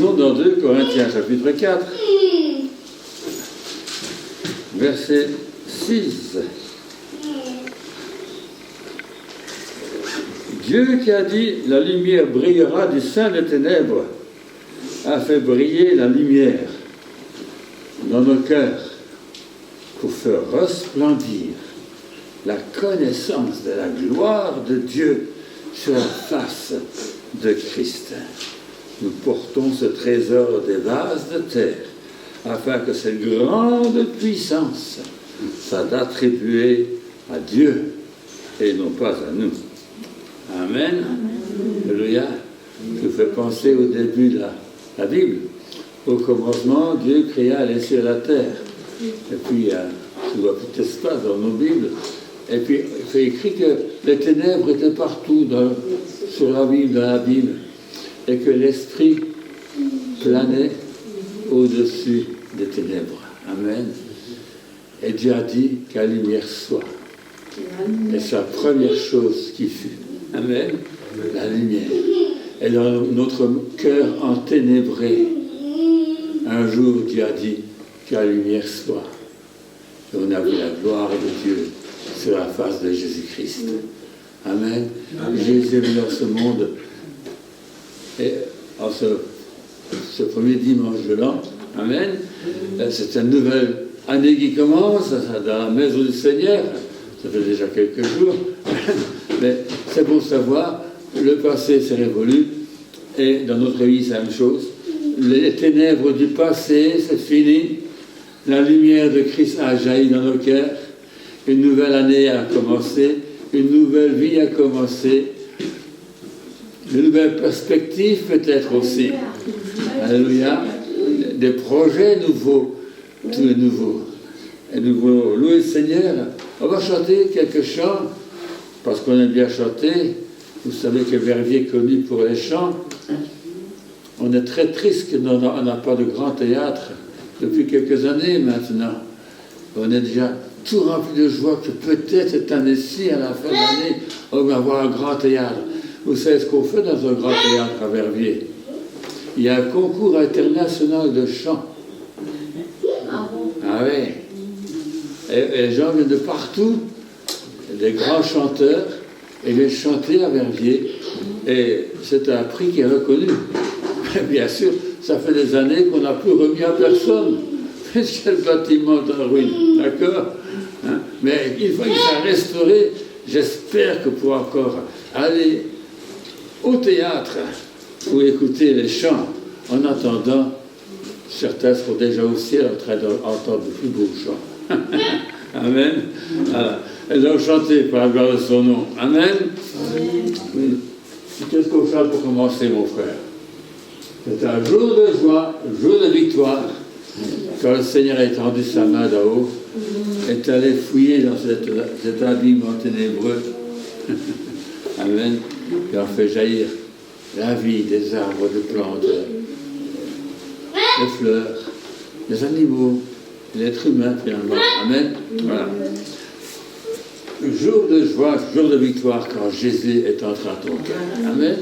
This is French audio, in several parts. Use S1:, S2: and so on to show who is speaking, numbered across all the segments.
S1: Lisons dans 2 Corinthiens chapitre 4, verset 6. Dieu qui a dit « La lumière brillera du sein des ténèbres » a fait briller la lumière dans nos cœurs pour faire resplendir la connaissance de la gloire de Dieu sur la face de Christ. Nous portons ce trésor des vases de terre afin que cette grande puissance soit attribuée à Dieu et non pas à nous. Amen. Alléluia. Je vous fais penser au début de la Bible. Au commencement, Dieu créa les cieux et la terre. Et puis, je vois tout espace dans nos Bibles. Et puis, il fait écrit que les ténèbres étaient partout sur la Bible, dans la Bible. Et que l'Esprit planait au-dessus des ténèbres. Amen. Et Dieu a dit que la lumière soit. Et c'est la première chose qui fut. Amen. La lumière. Et dans notre cœur enténébré, un jour Dieu a dit que la lumière soit. Et on a vu la gloire de Dieu sur la face de Jésus-Christ. Amen. Jésus est venu dans ce monde. Et en ce premier dimanche de l'an, amen, c'est une nouvelle année qui commence dans la maison du Seigneur. Ça fait déjà quelques jours. Mais c'est pour savoir, le passé s'est révolu, et dans notre vie c'est la même chose. Les ténèbres du passé, c'est fini. La lumière de Christ a jailli dans nos cœurs. Une nouvelle année a commencé. Une nouvelle vie a commencé. Une nouvelle perspective peut-être aussi. Alléluia. Des projets nouveaux, tous les nouveaux. Et nous voulons louer le Seigneur. On va chanter quelques chants, parce qu'on aime bien chanter. Vous savez que Verviers est connu pour les chants. On est très triste qu'on n'a pas de grand théâtre depuis quelques années maintenant. On est déjà tout rempli de joie que peut-être cette année-ci, à la fin de l'année, on va avoir un grand théâtre. Vous savez ce qu'on fait dans un grand théâtre à Verviers? Il y a un concours international de chant. Ah oui. Et les gens viennent de partout, des grands chanteurs, et viennent chanter à Verviers. Et c'est un prix qui est reconnu. Bien sûr, ça fait des années qu'on n'a plus remis à personne. Puisque le bâtiment est en ruine. D'accord, hein? Mais une fois qu'il sera restauré, j'espère que pour encore aller au théâtre pour écouter les chants. En attendant, certains seront déjà au ciel en train d'entendre de plus beaux chants. Amen. Voilà. Elles ont chanté par la gloire de son nom. Amen. Oui. Qu'est-ce qu'on fait pour commencer, mon frère? C'est un jour de joie, un jour de victoire, quand le Seigneur a étendu sa main d'en-haut, est allé fouiller dans cet abîme ténébreux. Amen. Et en fait jaillir la vie des arbres, des plantes, des fleurs, des animaux, l'être humain finalement. Amen. Voilà. Jour de joie, jour de victoire quand Jésus est entré à ton cœur. Amen.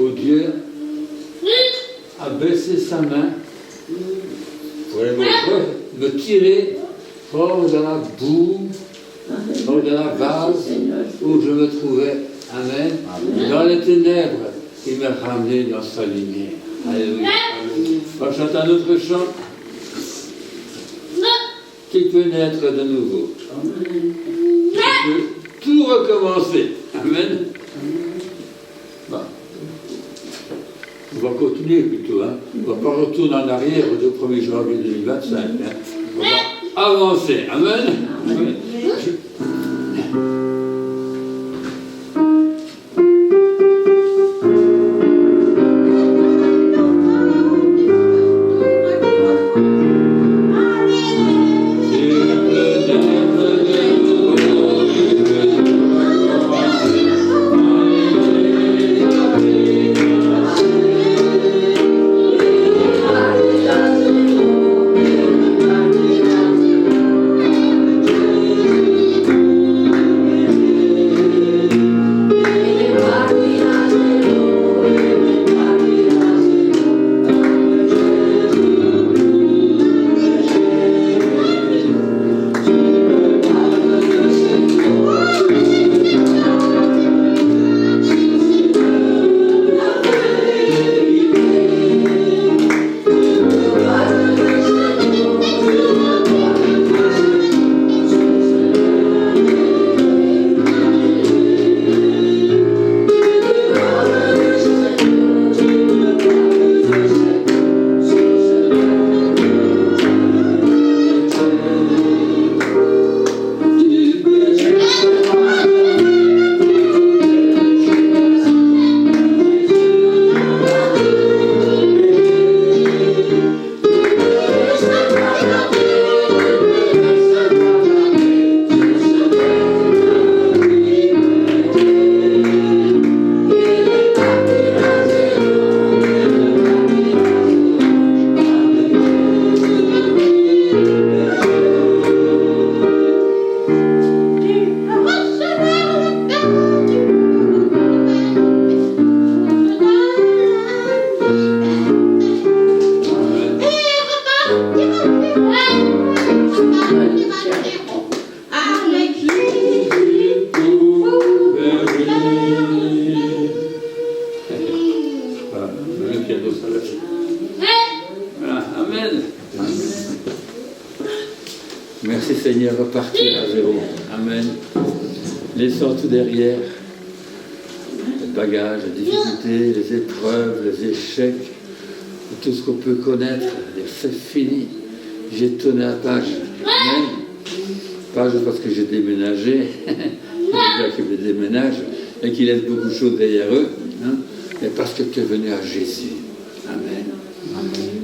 S1: où Dieu a baissé sa main pour me tirer hors de la boue, hors de la vase où je me trouvais. Amen. Dans les ténèbres, il m'a ramené dans sa lumière. Alléluia. On va chanter un autre chant qui peut naître de nouveau. Qui peut tout recommencer. Amen. Bon. On va continuer plutôt. Hein. On ne va pas retourner en arrière au 1er janvier 2025. Hein. On va avancer. Amen. Amen. Merci Seigneur, repartir à zéro. Amen. Laissant tout derrière, les bagages, les difficultés, les épreuves, les échecs, tout ce qu'on peut connaître, c'est fini. J'ai tourné la page. Amen. Pas juste parce que j'ai déménagé, c'est déjà qui me déménage et qui laisse beaucoup de choses derrière eux, hein, mais parce que tu es venu à Jésus. Amen.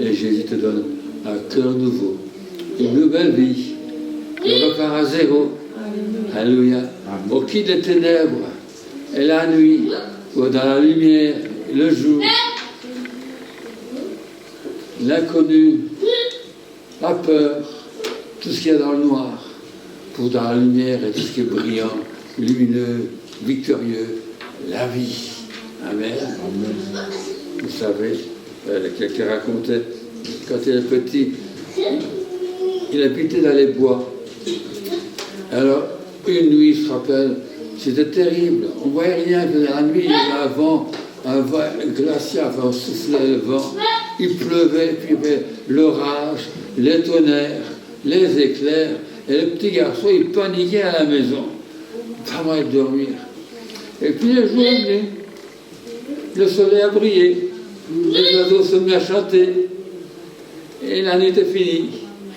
S1: Et Jésus te donne un cœur nouveau, une nouvelle vie. Tu repars à zéro. Alléluia. On quitte les ténèbres et la nuit, ou dans la lumière, le jour, l'inconnu, la peur, tout ce qu'il y a dans le noir, pour dans la lumière et tout ce qui est brillant, lumineux, victorieux, la vie. Amen. Vous savez, quelqu'un racontait, quand il était petit, il habitait dans les bois. Alors, une nuit, il se rappelle, c'était terrible. On ne voyait rien que la nuit, il y avait un vent glacial, on soufflait le vent. Il pleuvait, puis il y avait l'orage, les tonnerres, les éclairs. Et le petit garçon, il paniquait à la maison. Pas moyen de dormir. Et puis le jour est venu. Le soleil a brillé. Les oiseaux se mirent à chanter. Et la nuit était finie.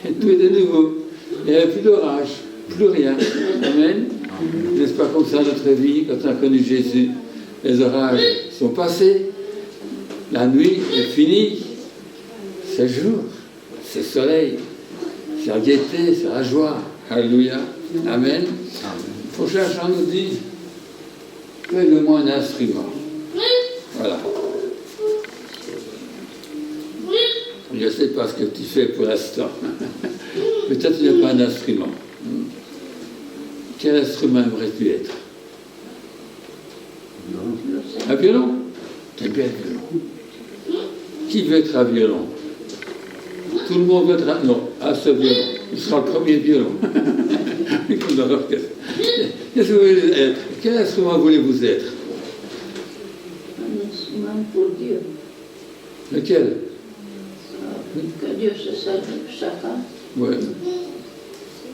S1: Et tout était nouveau. Il n'y avait plus d'orage, plus rien. Amen. N'est-ce pas comme ça notre vie, quand on a connu Jésus? Les orages sont passés. La nuit est finie. C'est jour. C'est soleil. C'est la gaieté, c'est la joie. Alléluia. Amen. Le prochain chant nous dit, fais-le-moi un instrument. Voilà. Je ne sais pas ce que tu fais pour l'instant. Peut-être que tu n'es pas un instrument. Quel instrument aimerais-tu être? Un violon. C'est bien violon. Qui veut être un violon? Tout le monde veut être un... Non, un seul violon. Il sera le premier violon. Comme dans l'orchestre. Quel instrument voulez-vous être?
S2: Un instrument pour Dieu.
S1: Lequel?
S2: Que Dieu se serve chacun.
S1: Oui.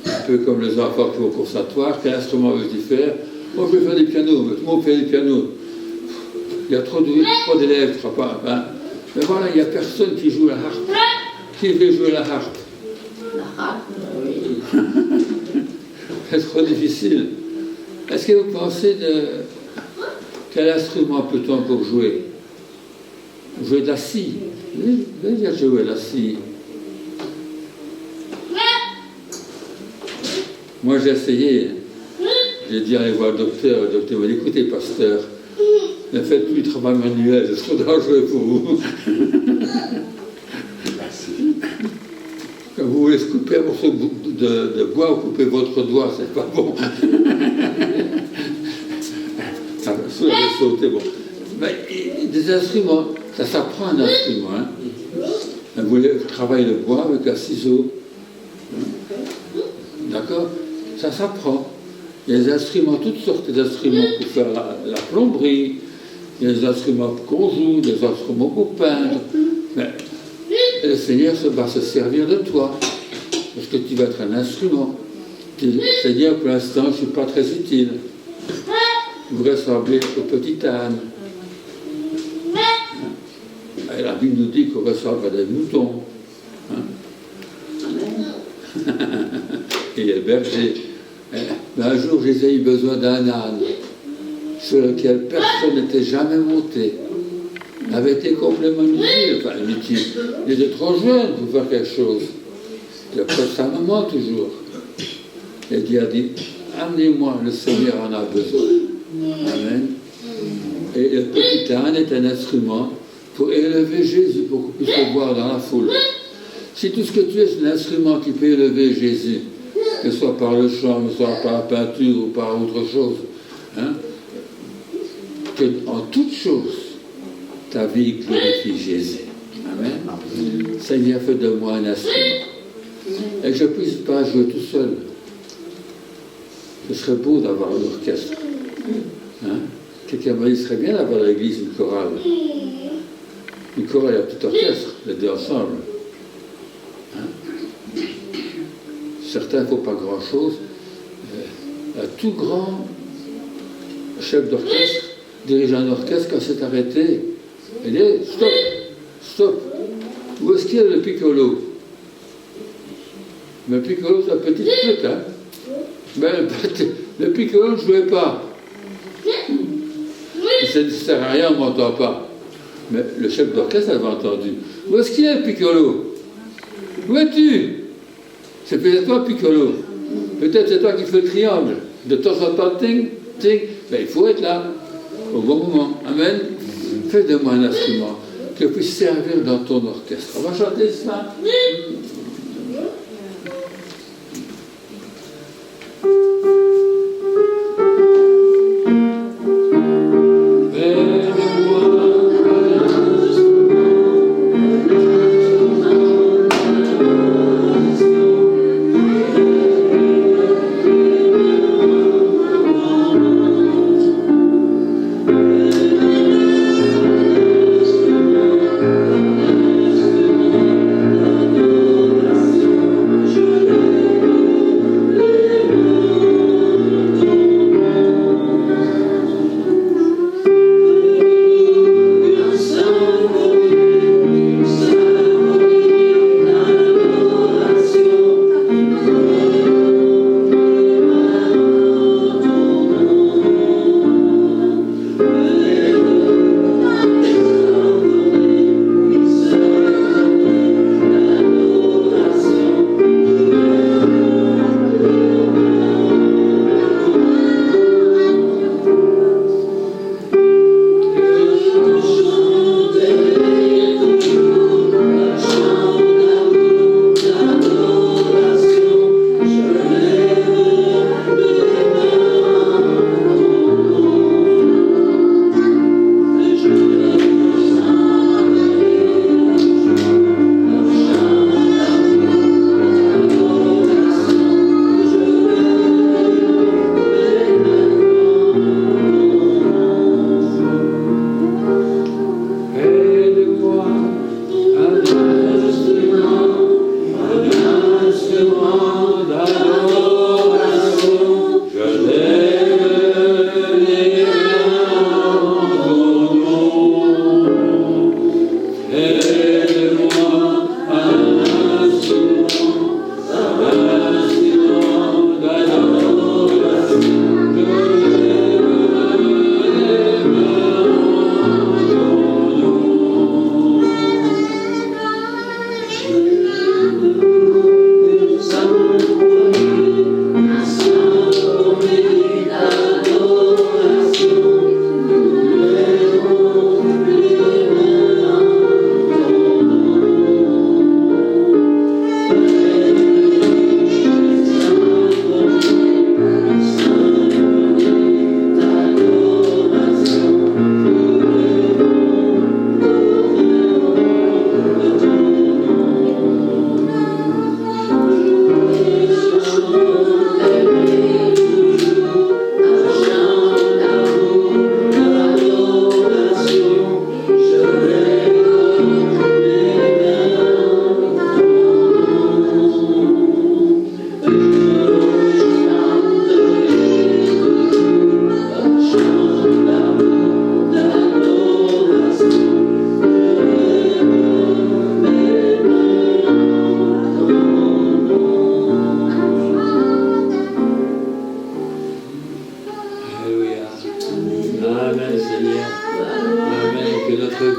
S1: Un peu comme les enfants qui vont au conservatoire. Quel instrument veux-tu faire? Moi, je vais faire du piano. Tout le monde fait du piano. Il y a trop d'élèves, je ne crois pas. Hein. Mais voilà, il n'y a personne qui joue la harpe. Qui veut jouer la harpe?
S2: La harpe, oui.
S1: C'est trop difficile. Est-ce que vous pensez de quel instrument peut-on encore jouer? Jouer de la scie. Oui, vous allez dire jouer de la scie. Moi j'ai essayé. J'ai dit allez voir le docteur. Le docteur m'a dit écoutez pasteur, ne faites plus de travail manuel, c'est trop dangereux pour vous. Quand vous voulez se couper un morceau de bois, vous coupez votre doigt, c'est pas bon. Ça va sauter, bon. Mais des instruments, ça s'apprend un instrument. Hein. Vous voulez travailler le bois avec un ciseau. D'accord? Ça s'apprend. Il y a des instruments, toutes sortes d'instruments pour faire la plomberie. Il y a des instruments qu'on joue, des instruments pour peindre. Mais le Seigneur va se servir de toi. Parce que tu vas être un instrument. Seigneur, pour l'instant, je ne suis pas très utile. Vous ressemblez au petit âne. Et la Bible nous dit qu'on ressemble à des moutons. Hein? Et les bergers. Mais un jour, Jésus a eu besoin d'un âne sur lequel personne n'était jamais monté. Il avait été complètement inutile. Enfin, inutile. Il était trop jeune pour faire quelque chose. Il a pris sa maman toujours. Et Dieu a dit, amenez-moi, le Seigneur en a besoin. Amen. Et le petit âne est un instrument pour élever Jésus, pour qu'on puisse le voir dans la foule. Si tout ce que tu es, c'est un instrument qui peut élever Jésus, que ce soit par le chant, que ce soit par la peinture ou par autre chose, hein, que en toute chose, ta vie glorifie Jésus. Amen. Seigneur, fais de moi un instrument. Et que je ne puisse pas jouer tout seul. Ce serait beau d'avoir un orchestre. Hein? Quelqu'un m'a dit, ce serait bien d'avoir à l'église une chorale. Une chorale et un petit orchestre, les deux ensemble. Hein? Certains ne font pas grand-chose. Un tout grand chef d'orchestre dirige un orchestre quand c'est arrêté. Il dit, stop, stop. Où est-ce qu'il y a le piccolo? Mais le piccolo, c'est un petit flûte, hein? Mais le piccolo ne jouait pas. Ça ne sert à rien, on ne m'entend pas. Mais le chef d'orchestre avait entendu. Où est-ce qu'il est le piccolo? Où es-tu? C'est peut-être toi, piccolo. Peut-être c'est toi qui fais le triangle. De temps en temps, ting, ting. Mais il faut être là, au bon moment. Amen. Fais de moi un instrument que je puisse servir dans ton orchestre. On va chanter ça.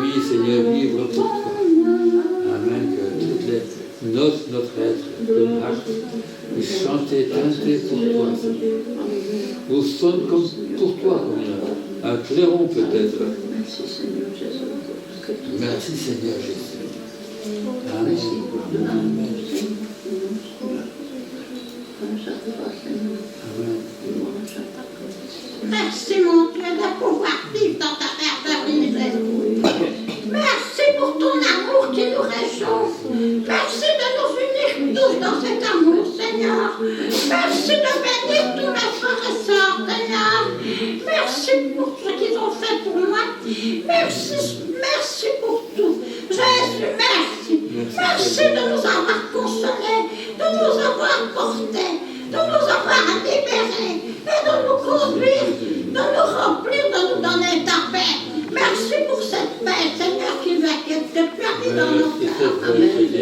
S1: vie, Seigneur, vivre pour toi. Amen. Que toutes les notes de notre être, de marche, puissent chanter, chanter pour toi. Nous sommes comme pour toi, comme un clairon peut-être.
S2: Merci Seigneur Jésus.
S1: Merci Seigneur Jésus. Amen.
S2: Merci pour tout l'amour, Seigneur.
S3: Merci mon Dieu de pouvoir vivre dans ta merveille. Merci pour ton amour qui nous réchauffe. Merci de nous unir tous dans cet amour, Seigneur. Merci de bénir tous mes frères et sœurs, Seigneur. Merci pour ce qu'ils ont fait pour moi. Merci pour tout. Jésus, merci. Merci de nous avoir consolés, de nous avoir portés, de nous avoir libérés et de nous conduire, de nous remplir, de nous donner ta paix. Merci pour cette paix, Seigneur, que tu as mis dans nos cœurs.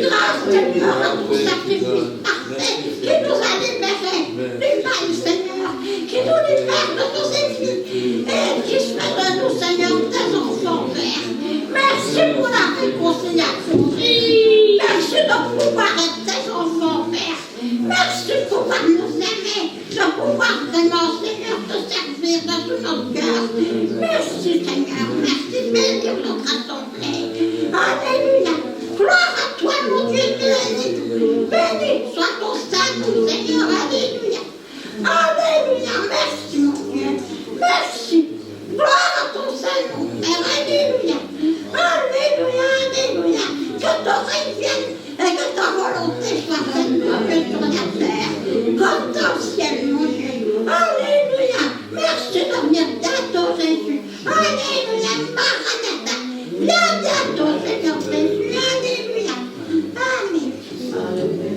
S3: Grâce, Seigneur, à ton sacrifice parfait qui nous a libérés du mal, Seigneur, qui nous libère de nos ennemis et qui fait de nous, Seigneur, tes enfants verts. Merci pour la réconciliation. Merci de pouvoir être tes enfants verts. Merci de pouvoir nous aimer, de pouvoir vraiment, Seigneur, te servir de tout notre cœur. Merci, Seigneur. Merci, bénir notre assemblée. Alléluia. Gloire à toi, mon Dieu, béni. Béni soit ton Saint-Nom, Seigneur. Alléluia. Alléluia. Merci, mon Dieu. Merci. Gloire à ton Saint-Nom, Père. Alléluia. Alléluia. Alléluia. Que ton règne vienne et que ta volonté soit faite, mon Dieu, sur la terre, comme dans le ciel, mon Dieu. Alléluia. Merci de venir bientôt, Jésus. Alléluia. Maranatha. Viens bientôt, Seigneur Jésus. Alléluia. Amen.
S4: Amen.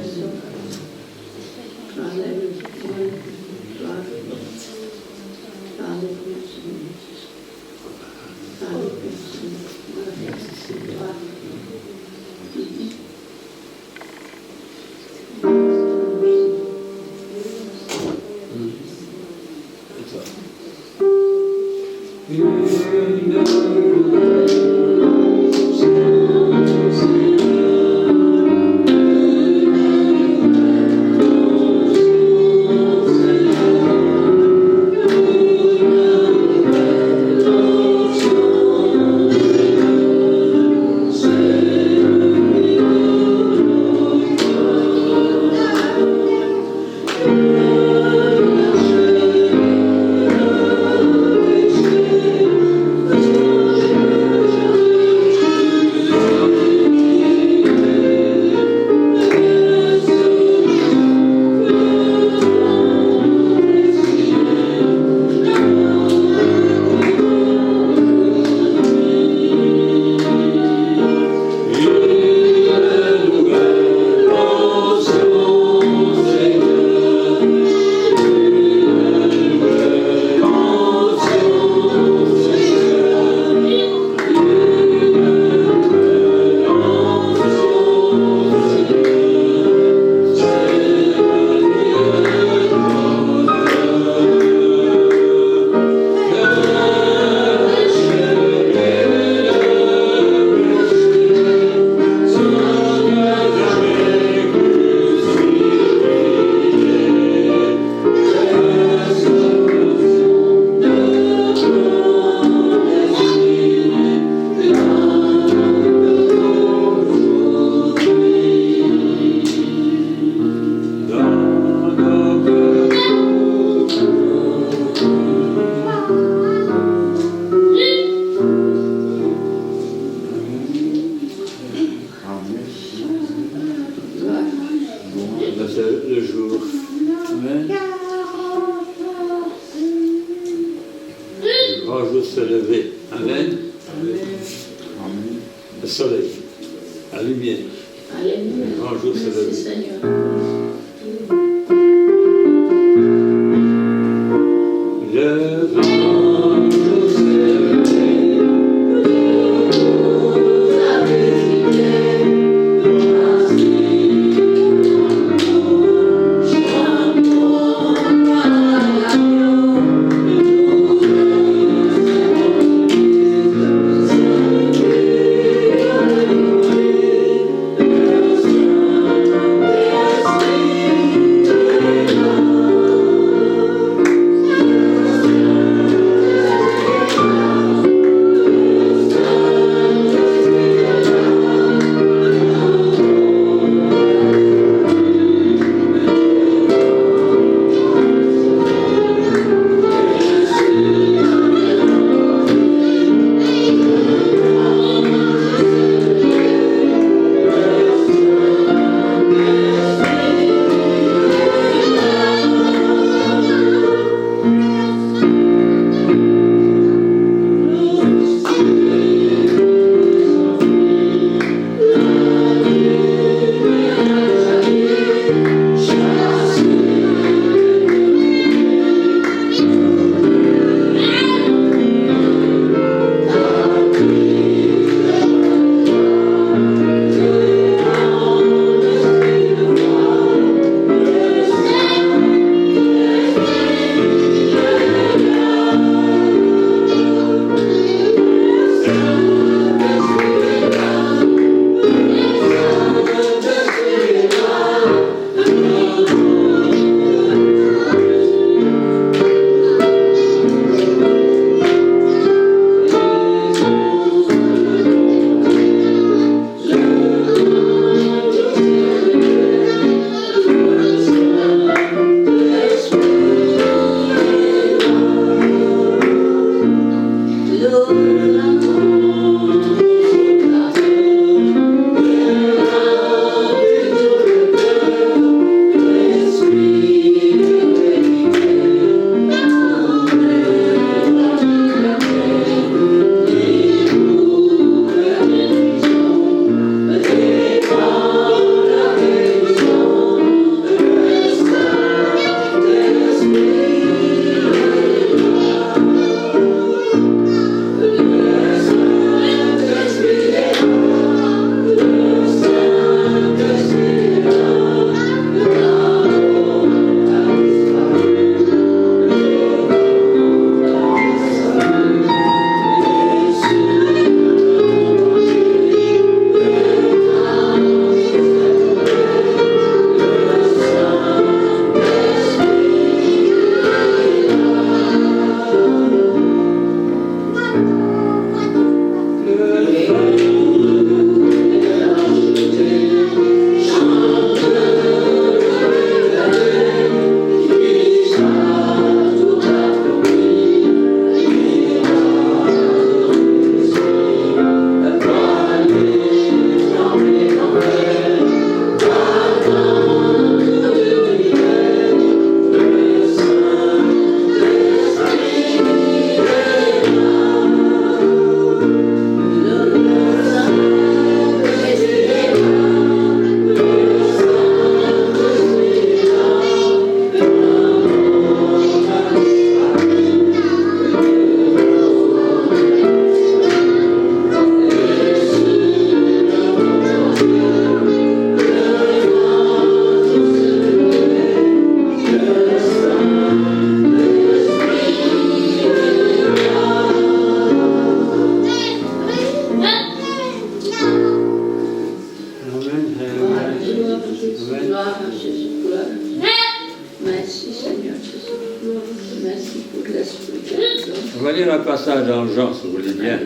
S1: On va lire un passage dans Jean, si vous voulez bien.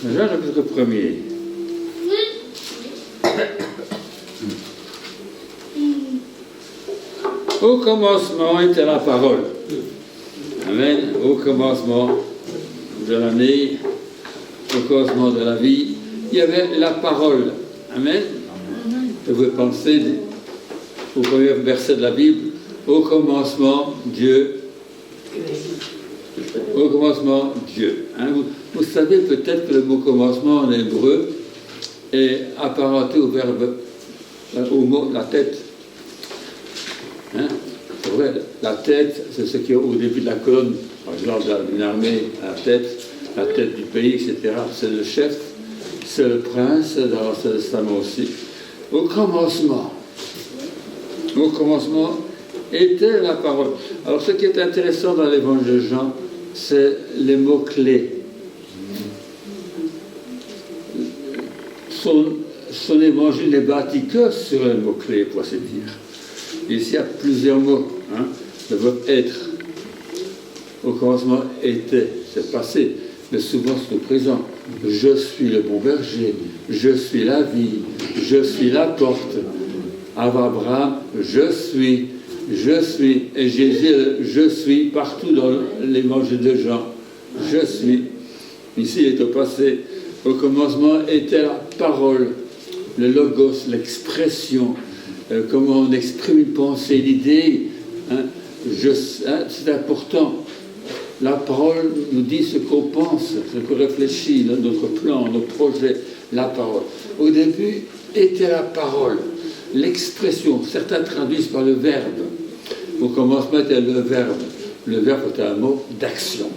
S1: Jean, chapitre 1er. Au commencement était la parole. Amen. Au commencement de l'année, au commencement de la vie, il y avait la parole. Amen. Et vous pensez au premier verset de la Bible, au commencement, Dieu. Au commencement, Dieu. Hein, vous savez peut-être que le mot commencement en hébreu est apparenté au verbe, au mot la tête. Hein? C'est vrai, la tête, c'est ce qui est au début de la colonne, par exemple, d'une armée, la tête du pays, etc. C'est le chef, c'est le prince, dans l'Ancien Testament aussi. Au commencement était la parole. Alors, ce qui est intéressant dans l'évangile de Jean, c'est les mots-clés. Son évangile n'est bâti que sur les mots-clés, pour ainsi dire. Ici, il y a plusieurs mots. Hein. Le verbe être. Au commencement, était. C'est passé. Mais souvent, c'est le présent. Je suis le bon berger. Je suis la vie. Je suis la porte. Abraham, je suis. Et Jésus, je suis partout dans l'évangile de Jean. Je suis. Ici, il est au passé. Au commencement était la parole, le logos, l'expression. Comment on exprime une pensée, l'idée. Hein, c'est important. La parole nous dit ce qu'on pense, ce qu'on réfléchit, notre plan, nos projets, la parole. Au début était la parole, l'expression. Certains traduisent par le verbe. Au commencement était le verbe. Le verbe était un mot d'action.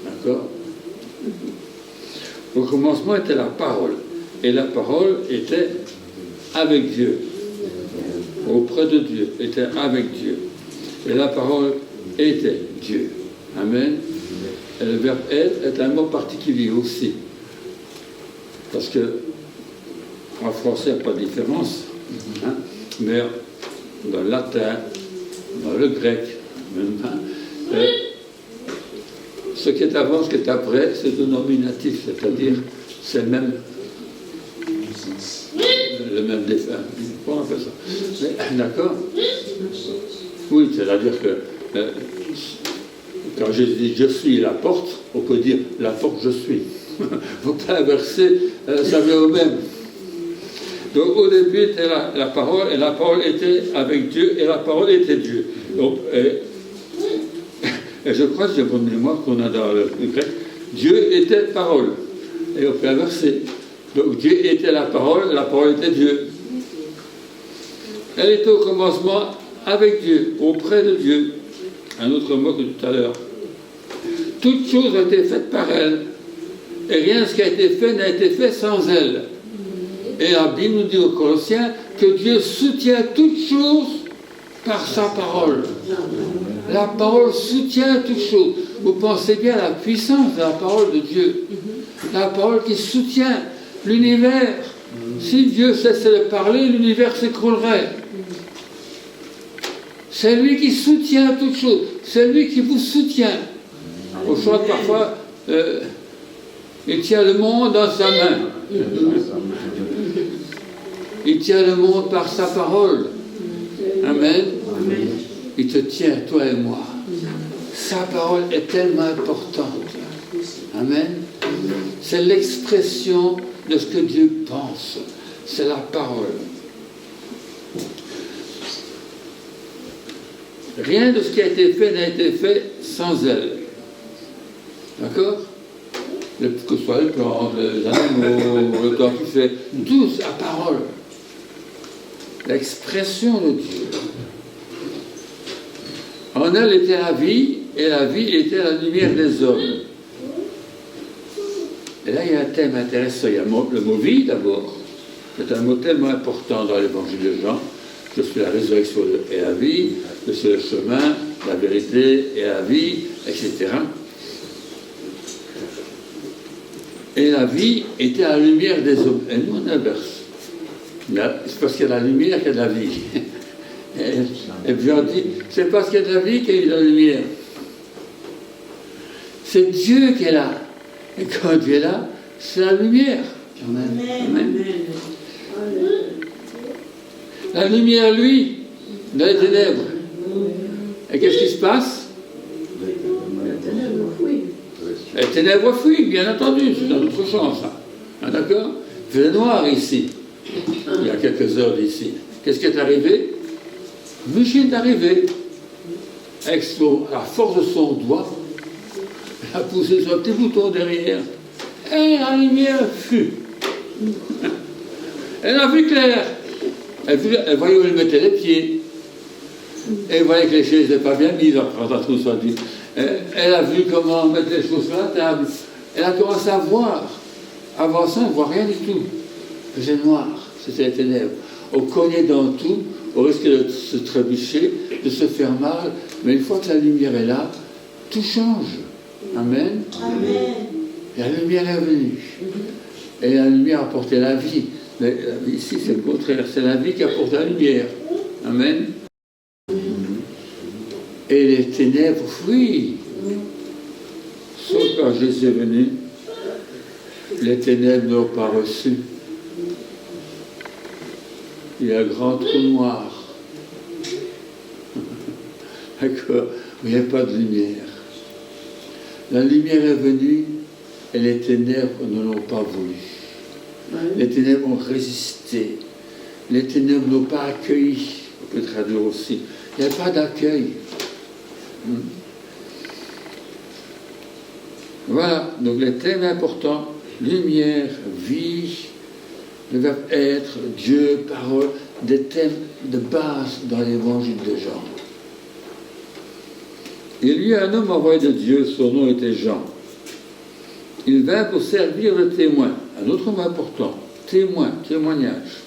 S1: D'accord? Au commencement était la parole. Et la parole était avec Dieu. Auprès de Dieu, était avec Dieu. Et la parole était Dieu. Amen. Et le verbe être est un mot particulier aussi. Parce que en français, il n'y a pas de différence. Hein, mais dans le latin, dans le grec, même, hein, ce qui est avant, ce qui est après, c'est le nominatif, c'est-à-dire c'est même le même défunt. Comment on appelle ça? D'accord? Oui, c'est-à-dire que quand Jésus dit « je suis la porte », on peut dire « la porte, je suis ». Il ne faut pas inverser, ça vient au même. Donc au début était la parole, et la parole était avec Dieu, et la parole était Dieu. Donc, et je crois que j'ai bonne mémoire qu'on a dans le grec, Dieu était parole. Et on peut inverser. Donc Dieu était la parole était Dieu. Elle était au commencement avec Dieu, auprès de Dieu. Un autre mot que tout à l'heure. Toutes choses ont été faites par elle. Et rien de ce qui a été fait n'a été fait sans elle. Et la Bible nous dit aux Colossiens que Dieu soutient toutes choses par sa parole. La parole soutient toutes choses. Vous pensez bien à la puissance de la parole de Dieu. La parole qui soutient l'univers. Si Dieu cessait de parler, l'univers s'écroulerait. C'est lui qui soutient toutes choses. C'est lui qui vous soutient. Au choix de parfois, il tient le monde dans sa main. Il tient le monde par sa parole. Amen. Il te tient, toi et moi. Sa parole est tellement importante. Amen. C'est l'expression de ce que Dieu pense. C'est la parole. Rien de ce qui a été fait n'a été fait sans elle. D'accord? Que ce soit les plantes, les animaux, le temps qui fait, tout sa parole. L'expression de Dieu. En elle était la vie, et la vie était la lumière des hommes. Et là, il y a un thème intéressant. Il y a le mot vie d'abord. C'est un mot tellement important dans l'évangile de Jean. Je suis la résurrection et la vie, je suis le chemin, la vérité et la vie, etc. Et la vie était la lumière des hommes. Et nous, on inverse. C'est parce qu'il y a la lumière qu'il y a de la vie. Et puis on dit, c'est parce qu'il y a de la vie qu'il y a eu de la lumière. C'est Dieu qui est là. Et quand Dieu est là, c'est la lumière. Amen. La lumière, lui, dans les ténèbres. Et qu'est-ce qui se passe? Les ténèbres fuient, bien entendu, c'est dans notre champ, ça. Ah, d'accord? Il fait noir ici, il y a quelques heures d'ici. Qu'est-ce qui est arrivé? Michel est arrivé, avec la force de son doigt, il a poussé son petit bouton derrière, et la lumière fut. Elle a vu clair. Elle voyait où elle mettait les pieds. Elle voyait que les chaises n'étaient pas bien mises, quand tout soit dit. Elle a vu comment mettre les choses sur la table. Elle a commencé à voir. Avant ça, on ne voit rien du tout. C'était noir, c'était les ténèbres. On cognait dans tout, on risquait de se trébucher, de se faire mal. Mais une fois que la lumière est là, tout change. Amen. Amen. Et la lumière est venue. Et la lumière a apporté la vie. Mais ici, c'est le contraire. C'est la vie qui apporte la lumière. Amen. Et les ténèbres fuient. Sauf quand Jésus est venu, les ténèbres n'ont pas reçu. Il y a un grand trou noir. D'accord? Il n'y a pas de lumière. La lumière est venue et les ténèbres ne l'ont pas voulu. Les ténèbres ont résisté. Les ténèbres n'ont pas accueilli. On peut traduire aussi. Il n'y a pas d'accueil. Voilà. Donc les thèmes importants. Lumière, vie, le verbe être, Dieu, parole. Des thèmes de base dans l'évangile de Jean. Il y a un homme envoyé de Dieu. Son nom était Jean. Il vint pour servir de témoin. Un autre mot important, témoin, témoignage.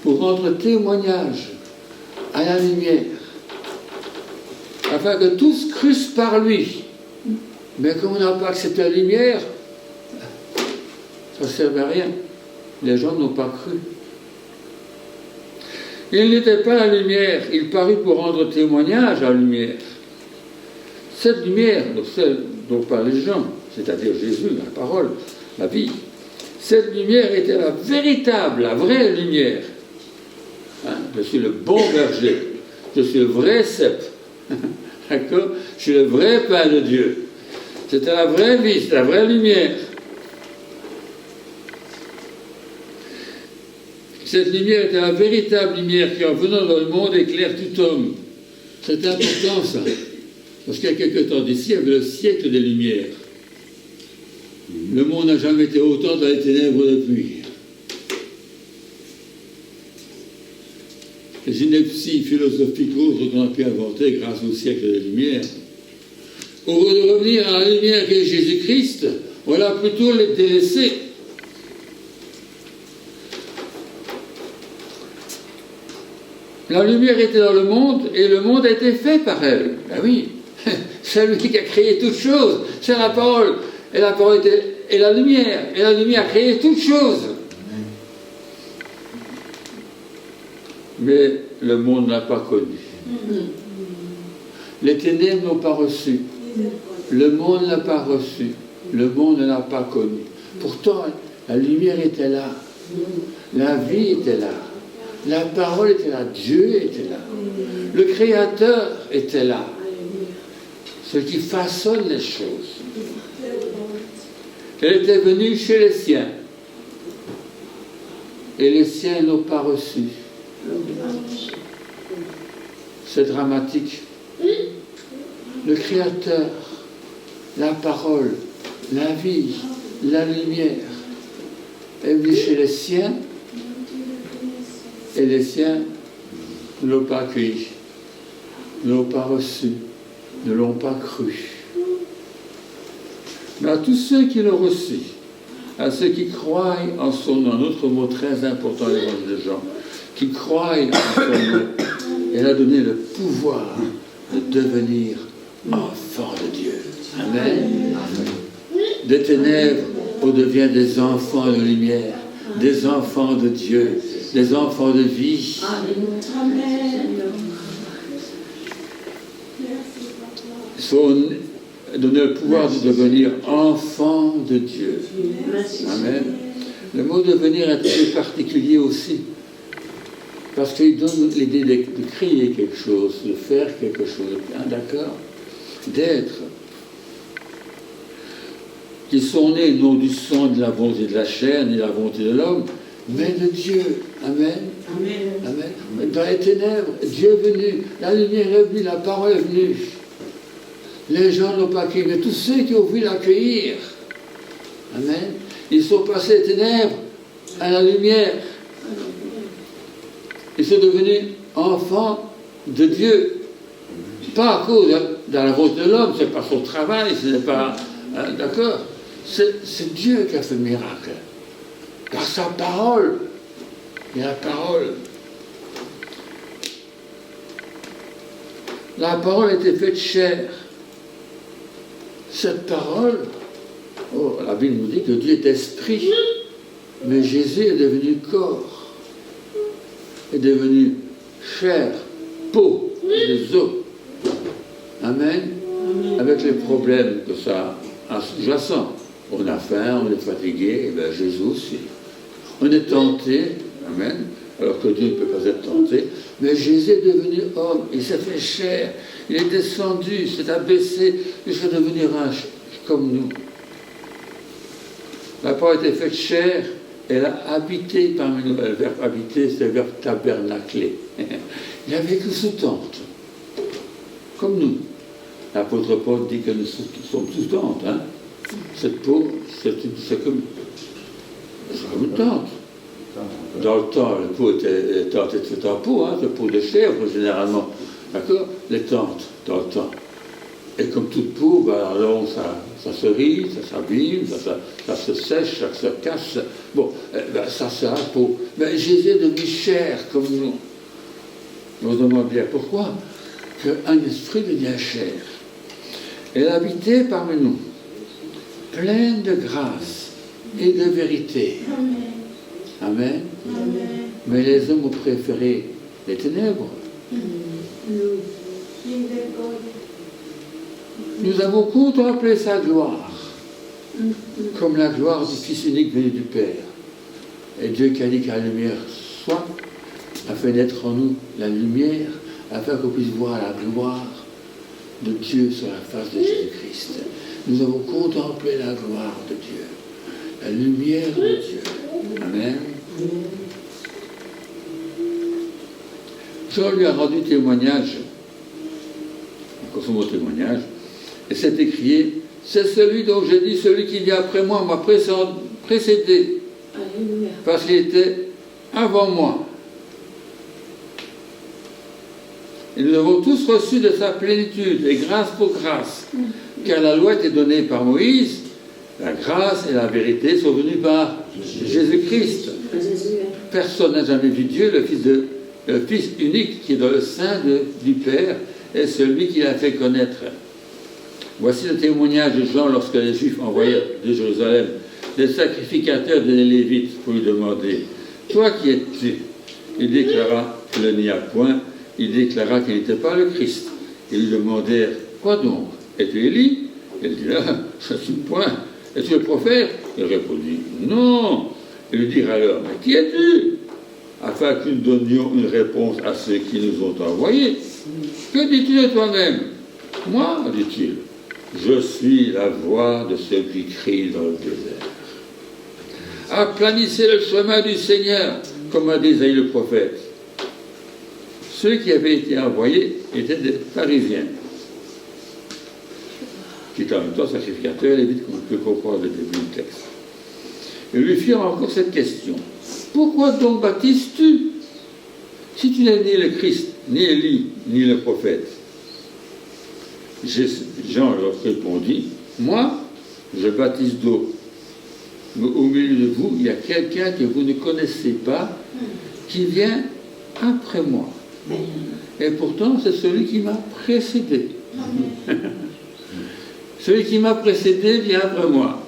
S1: Pour rendre témoignage à la lumière. Afin que tous crussent par lui. Mais comme on n'a pas accepté la lumière, ça ne servait à rien. Les gens n'ont pas cru. Il n'était pas la lumière, il parut pour rendre témoignage à la lumière. Cette lumière, donc celle dont parlent les gens, c'est-à-dire Jésus, la parole, la vie, cette lumière était la véritable, la vraie lumière. Hein? Je suis le bon berger, je suis le vrai cep, d'accord? Je suis le vrai pain de Dieu. C'était la vraie vie, c'était la vraie lumière. Cette lumière était la véritable lumière qui, en venant dans le monde, éclaire tout homme. C'est important, ça. Parce qu'il y a quelque temps d'ici, il y avait le siècle des Lumières. Le monde n'a jamais été autant dans les ténèbres depuis. Les inepties philosophiques autres qu'on a pu inventer grâce au siècle des Lumières. Au lieu de revenir à la lumière qui est Jésus-Christ, on l'a plutôt délaissé. La lumière était dans le monde et le monde a été fait par elle. Ben oui, c'est lui qui a créé toutes choses. C'est la parole. Et la parole est la lumière. Et la lumière a créé toutes choses. Mais le monde n'a pas connu. Les ténèbres n'ont pas reçu. Le monde n'a pas reçu. Le monde ne l'a pas connu. Pourtant, la lumière était là. La vie était là. La parole était là. Dieu était là. Le Créateur était là. Celui qui façonne les choses. Elle était venue chez les siens. Et les siens n'ont pas reçu. C'est dramatique. Le Créateur, la parole, la vie, la lumière est venu chez les siens et les siens ne l'ont pas accueilli, ne l'ont pas reçu, ne l'ont pas cru. Mais à tous ceux qui l'ont reçu, à ceux qui croient en son nom, un autre mot très important dans l'évangile de Jean, qui croient en son nom, elle a donné le pouvoir de devenir enfants de Dieu. Amen. Des ténèbres, on devient des enfants de lumière, des enfants de Dieu. des enfants de vie. Ils sont donnés le pouvoir de devenir enfants de Dieu. Amen. Le mot devenir est très particulier aussi. Parce qu'il donne l'idée de créer quelque chose, de faire quelque chose. Hein, d'accord? D'être. Qui sont nés non du sang, de la volonté de la chair, ni de la volonté de l'homme, mais de Dieu. Amen.
S4: Amen.
S1: Amen. Dans les ténèbres, Dieu est venu, la lumière est venue, la parole est venue. Les gens n'ont pas accueilli, mais tous ceux qui ont voulu l'accueillir, amen, ils sont passés des ténèbres à la lumière. Ils sont devenus enfants de Dieu. Pas à cause de la volonté de l'homme, c'est pas son travail, ce n'est pas... d'accord? C'est Dieu qui a fait le miracle. Par sa parole. Et la parole. La parole était faite chair. Cette parole, oh, la Bible nous dit que Dieu est esprit, mais Jésus est devenu corps, est devenu chair, peau, des os. Amen. Avec les problèmes que ça a sous-jacent. On a faim, on est fatigué, et bien Jésus aussi. On est tenté, amen, alors que Dieu ne peut pas être tenté, mais Jésus est devenu homme, il s'est fait chair, il est descendu, s'est abaissé, jusqu'à devenir un comme nous. La parole a été faite chair, elle a habité parmi nous. Le verbe habiter, c'est le verbe tabernacler. Il a vécu sous tente, comme nous. L'apôtre Paul dit que nous sommes sous tente. Hein. Cette peau, c'est comme une tente. Dans le temps, la tente était en peau, hein, c'est peau de chèvre généralement. D'accord? Les tentes, dans le temps. Et comme toute peau, ben, alors ça se rit, ça s'abîme, ça se sèche, ça se casse. Bon, ben, ça c'est la peau. Mais Jésus est devenu chair comme nous. On se demande bien pourquoi qu'un esprit devient chair. Elle habitait parmi nous, pleine de grâce et de vérité. Amen. Amen. Mais les hommes ont préféré les ténèbres. Nous avons contemplé sa gloire, comme la gloire du Fils unique venu du Père. Et Dieu qui a dit que la lumière soit, a fait naître en nous la lumière, afin qu'on puisse voir la gloire de Dieu sur la face de Jésus-Christ. Nous avons contemplé la gloire de Dieu, la lumière de Dieu. Amen. Jean lui a rendu témoignage, encore son mot témoignage, et c'est écrit, c'est celui dont j'ai dit, celui qui vient après moi m'a précédé, parce qu'il était avant moi. Et nous avons tous reçu de sa plénitude, et grâce pour grâce, car la loi était donnée par Moïse, la grâce et la vérité sont venues par Jésus-Christ. Personne n'a jamais vu Dieu, le Fils unique qui est dans le sein du Père, est celui qui l'a fait connaître. Voici le témoignage de Jean lorsque les Juifs envoyaient de Jérusalem des sacrificateurs des Lévites pour lui demander « Toi qui es-tu » Il déclara qu'il n'y a point. Il déclara qu'il n'était pas le Christ. Ils lui demandèrent « Quoi donc? Es-tu Élie » Il dit « Là, je ne suis point. Es-tu le prophète » Il répondit « Non. » Ils lui dirent alors « Mais qui es-tu » afin que nous donnions une réponse à ceux qui nous ont envoyés. « Que dis-tu de toi-même » ?»« Moi, dit-il, je suis la voix de ceux qui crient dans le désert. Aplanissez le chemin du Seigneur, comme a dit Isaïe le prophète. Ceux qui avaient été envoyés étaient des pharisiens, qui étaient en même temps sacrificateurs, et vite qu'on peut comprendre le début du texte. Ils lui firent encore cette question. Pourquoi donc baptises-tu, si tu n'es ni le Christ, ni Élie, ni le prophète? Jean leur répondit, moi, je baptise d'eau. Mais au milieu de vous, il y a quelqu'un que vous ne connaissez pas, qui vient après moi. Et pourtant, c'est celui qui m'a précédé. Celui qui m'a précédé vient après moi.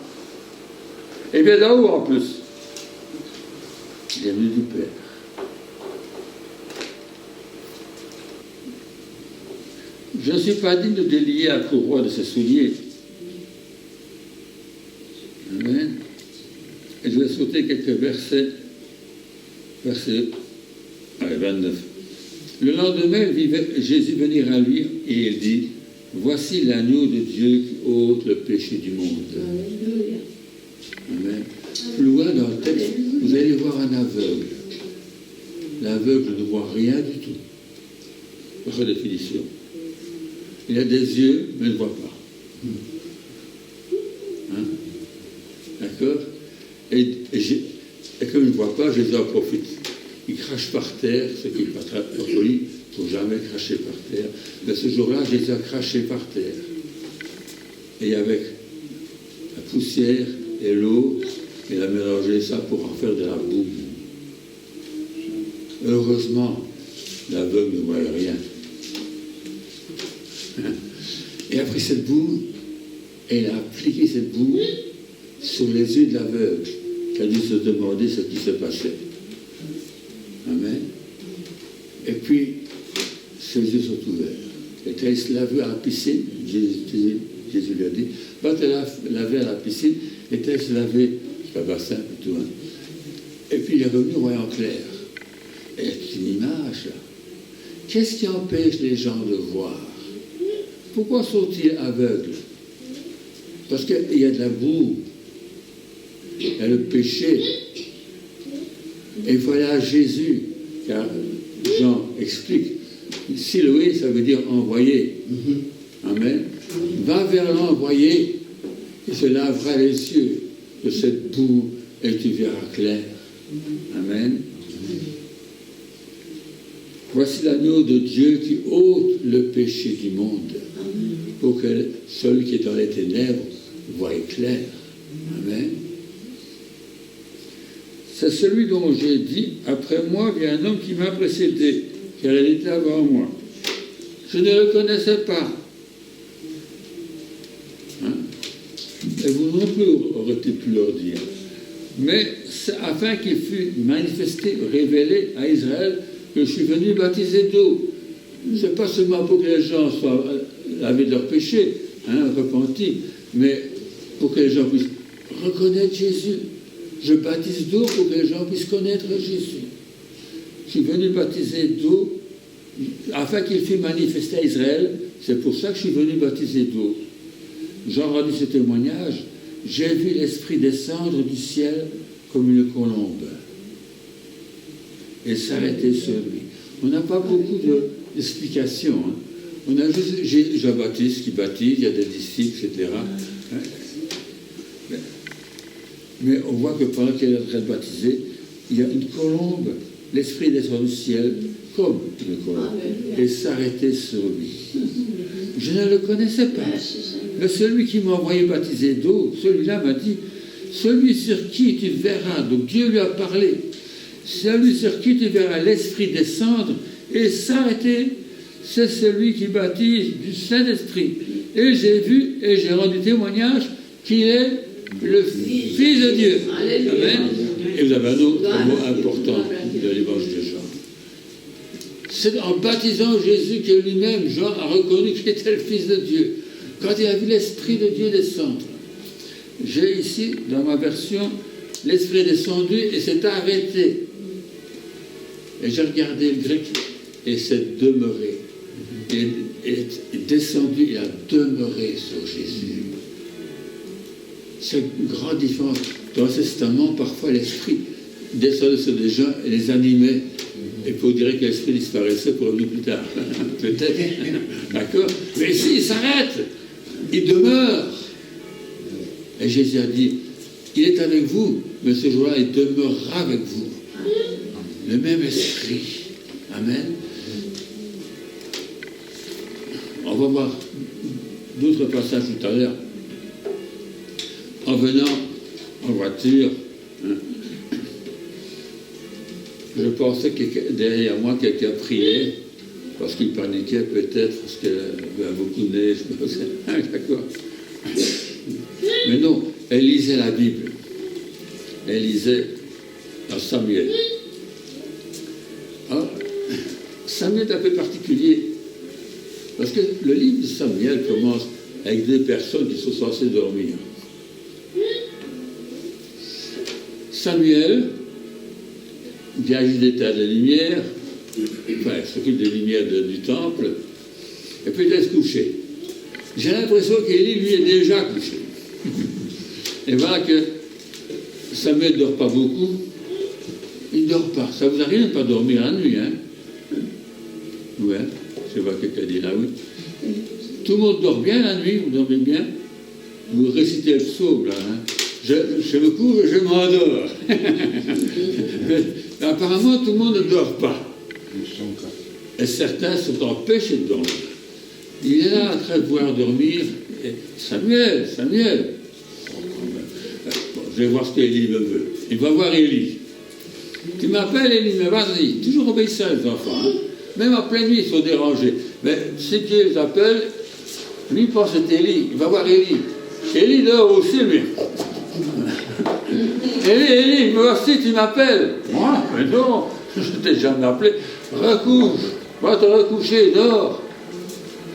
S1: Et bien là-haut, en plus, il est venu du Père. Je ne suis pas digne de délier la courroie de ses souliers. Amen. Et je vais sauter quelques versets. Verset 29. Le lendemain, Jésus venir à lui et il dit, voici l'agneau de Dieu qui ôte le péché du monde. Amen. Plus loin dans le texte, vous allez voir un aveugle. L'aveugle ne voit rien du tout. Par définition. Il a des yeux, mais ne voit pas. Hein? D'accord? Et comme il ne voit pas, Jésus en profite. Il crache par terre, ce qui n'est pas très poli, il ne faut jamais cracher par terre. Mais ce jour-là, Jésus a craché par terre. Et avec la poussière et l'eau, il a mélangé ça pour en faire de la boue. Heureusement, l'aveugle ne voyait rien. Et après cette boue, elle a appliqué cette boue sur les yeux de l'aveugle, qui a dû se demander ce qui se passait. Amen. Et puis, ses yeux sont ouverts. Et quand il se lavait à la piscine, Jésus lui a dit, va te laver à la piscine, et quand il se lavait, c'est un bassin plutôt, hein. Et puis il est revenu voyant clair. Et c'est une image, là. Qu'est-ce qui empêche les gens de voir? Pourquoi sont-ils aveugles? Parce qu'il y a de la boue, il y a le péché. Et il faut aller à Jésus, car Jean explique. Siloé, ça veut dire envoyer. Amen. Va vers l'envoyé, il se lavera les yeux de cette boue et tu verras clair. Amen. Voici l'agneau de Dieu qui ôte le péché du monde, pour que celui qui est dans les ténèbres voie clair. Amen. C'est celui dont j'ai dit, après moi vient un homme qui m'a précédé, car il était avant moi. Je ne le connaissais pas. Hein? Et vous non plus aurez pu leur dire. Mais afin qu'il fût manifesté, révélé à Israël, que je suis venu baptiser d'eau. Ce n'est pas seulement pour que les gens soient lavés de leurs péchés, hein, repentis, mais pour que les gens puissent reconnaître Jésus. Je baptise d'eau pour que les gens puissent connaître Jésus. Je suis venu baptiser d'eau afin qu'il fût manifesté à Israël. C'est pour ça que je suis venu baptiser d'eau. Jean rendit ce témoignage. J'ai vu l'Esprit descendre du ciel comme une colombe et s'arrêter sur lui. On n'a pas beaucoup d'explications. Hein. On a juste Jean-Baptiste qui baptise, il y a des disciples, etc. Mais on voit que pendant qu'il est en train de baptiser, il y a une colombe, l'Esprit descend du ciel comme une colombe, et s'arrêter sur lui. Je ne le connaissais pas. Mais celui qui m'a envoyé baptiser d'eau, celui-là m'a dit, celui sur qui tu verras, donc Dieu lui a parlé, celui sur qui tu verras l'Esprit descendre et s'arrêter, c'est celui qui baptise du Saint-Esprit. Et j'ai vu et j'ai rendu témoignage qu'il est le Fils de Dieu. Amen. Et vous avez un autre mot important de l'évangile de Jean. C'est en baptisant Jésus que lui-même, Jean, a reconnu qu'il était le Fils de Dieu. Quand il a vu l'Esprit de Dieu descendre. J'ai ici, dans ma version, l'Esprit est descendu et s'est arrêté. Et j'ai regardé le grec et s'est demeuré. Et est descendu et a demeuré sur Jésus. C'est une grande différence. Dans le Testament, parfois l'Esprit descendait sur des gens et les animait. Et puis on dirait que l'Esprit disparaissait pour revenir plus tard. Peut-être. D'accord? Mais ici, il s'arrête. Il demeure. Et Jésus a dit, il est avec vous, mais ce jour-là, il demeurera avec vous. Le même esprit. Amen. On va voir d'autres passages tout à l'heure. En venant en voiture, hein, je pensais que derrière moi, quelqu'un priait, parce qu'il paniquait peut-être, parce qu'il avait beaucoup de neige. D'accord. Mais non, elle lisait la Bible. Elle lisait dans Samuel. Alors, Samuel est un peu particulier. Parce que le livre de Samuel commence avec des personnes qui sont censées dormir. Samuel dirige l'état de la lumière, enfin, il s'occupe des lumières du temple, et puis il laisse coucher. J'ai l'impression qu'Élie, lui, est déjà couché. Et voilà que Samuel ne dort pas beaucoup. Il ne dort pas. Ça vous arrive de ne pas dormir la nuit, hein? Ouais, je vois quelqu'un dit là, oui. Tout le monde dort bien la nuit, vous dormez bien? Vous récitez le psaume, là, hein? Je me couvre et je m'endors. Mais apparemment, tout le monde ne dort pas. Et certains sont empêchés de dormir. Il est là en train de voir dormir. Et Samuel. Bon, je vais voir ce qu'Élie me veut. Il va voir Élie. Tu m'appelles, Élie, mais vas-y. Toujours obéissant, les enfants. Hein. Même en pleine nuit, ils sont dérangés. Mais si Dieu les appelle, lui pense que c'est Élie. Il va voir Élie. Élie dort aussi, lui. Élie, me voici, tu m'appelles. Moi, mais non, je t'ai jamais appelé. Recouche, va te recoucher, dors.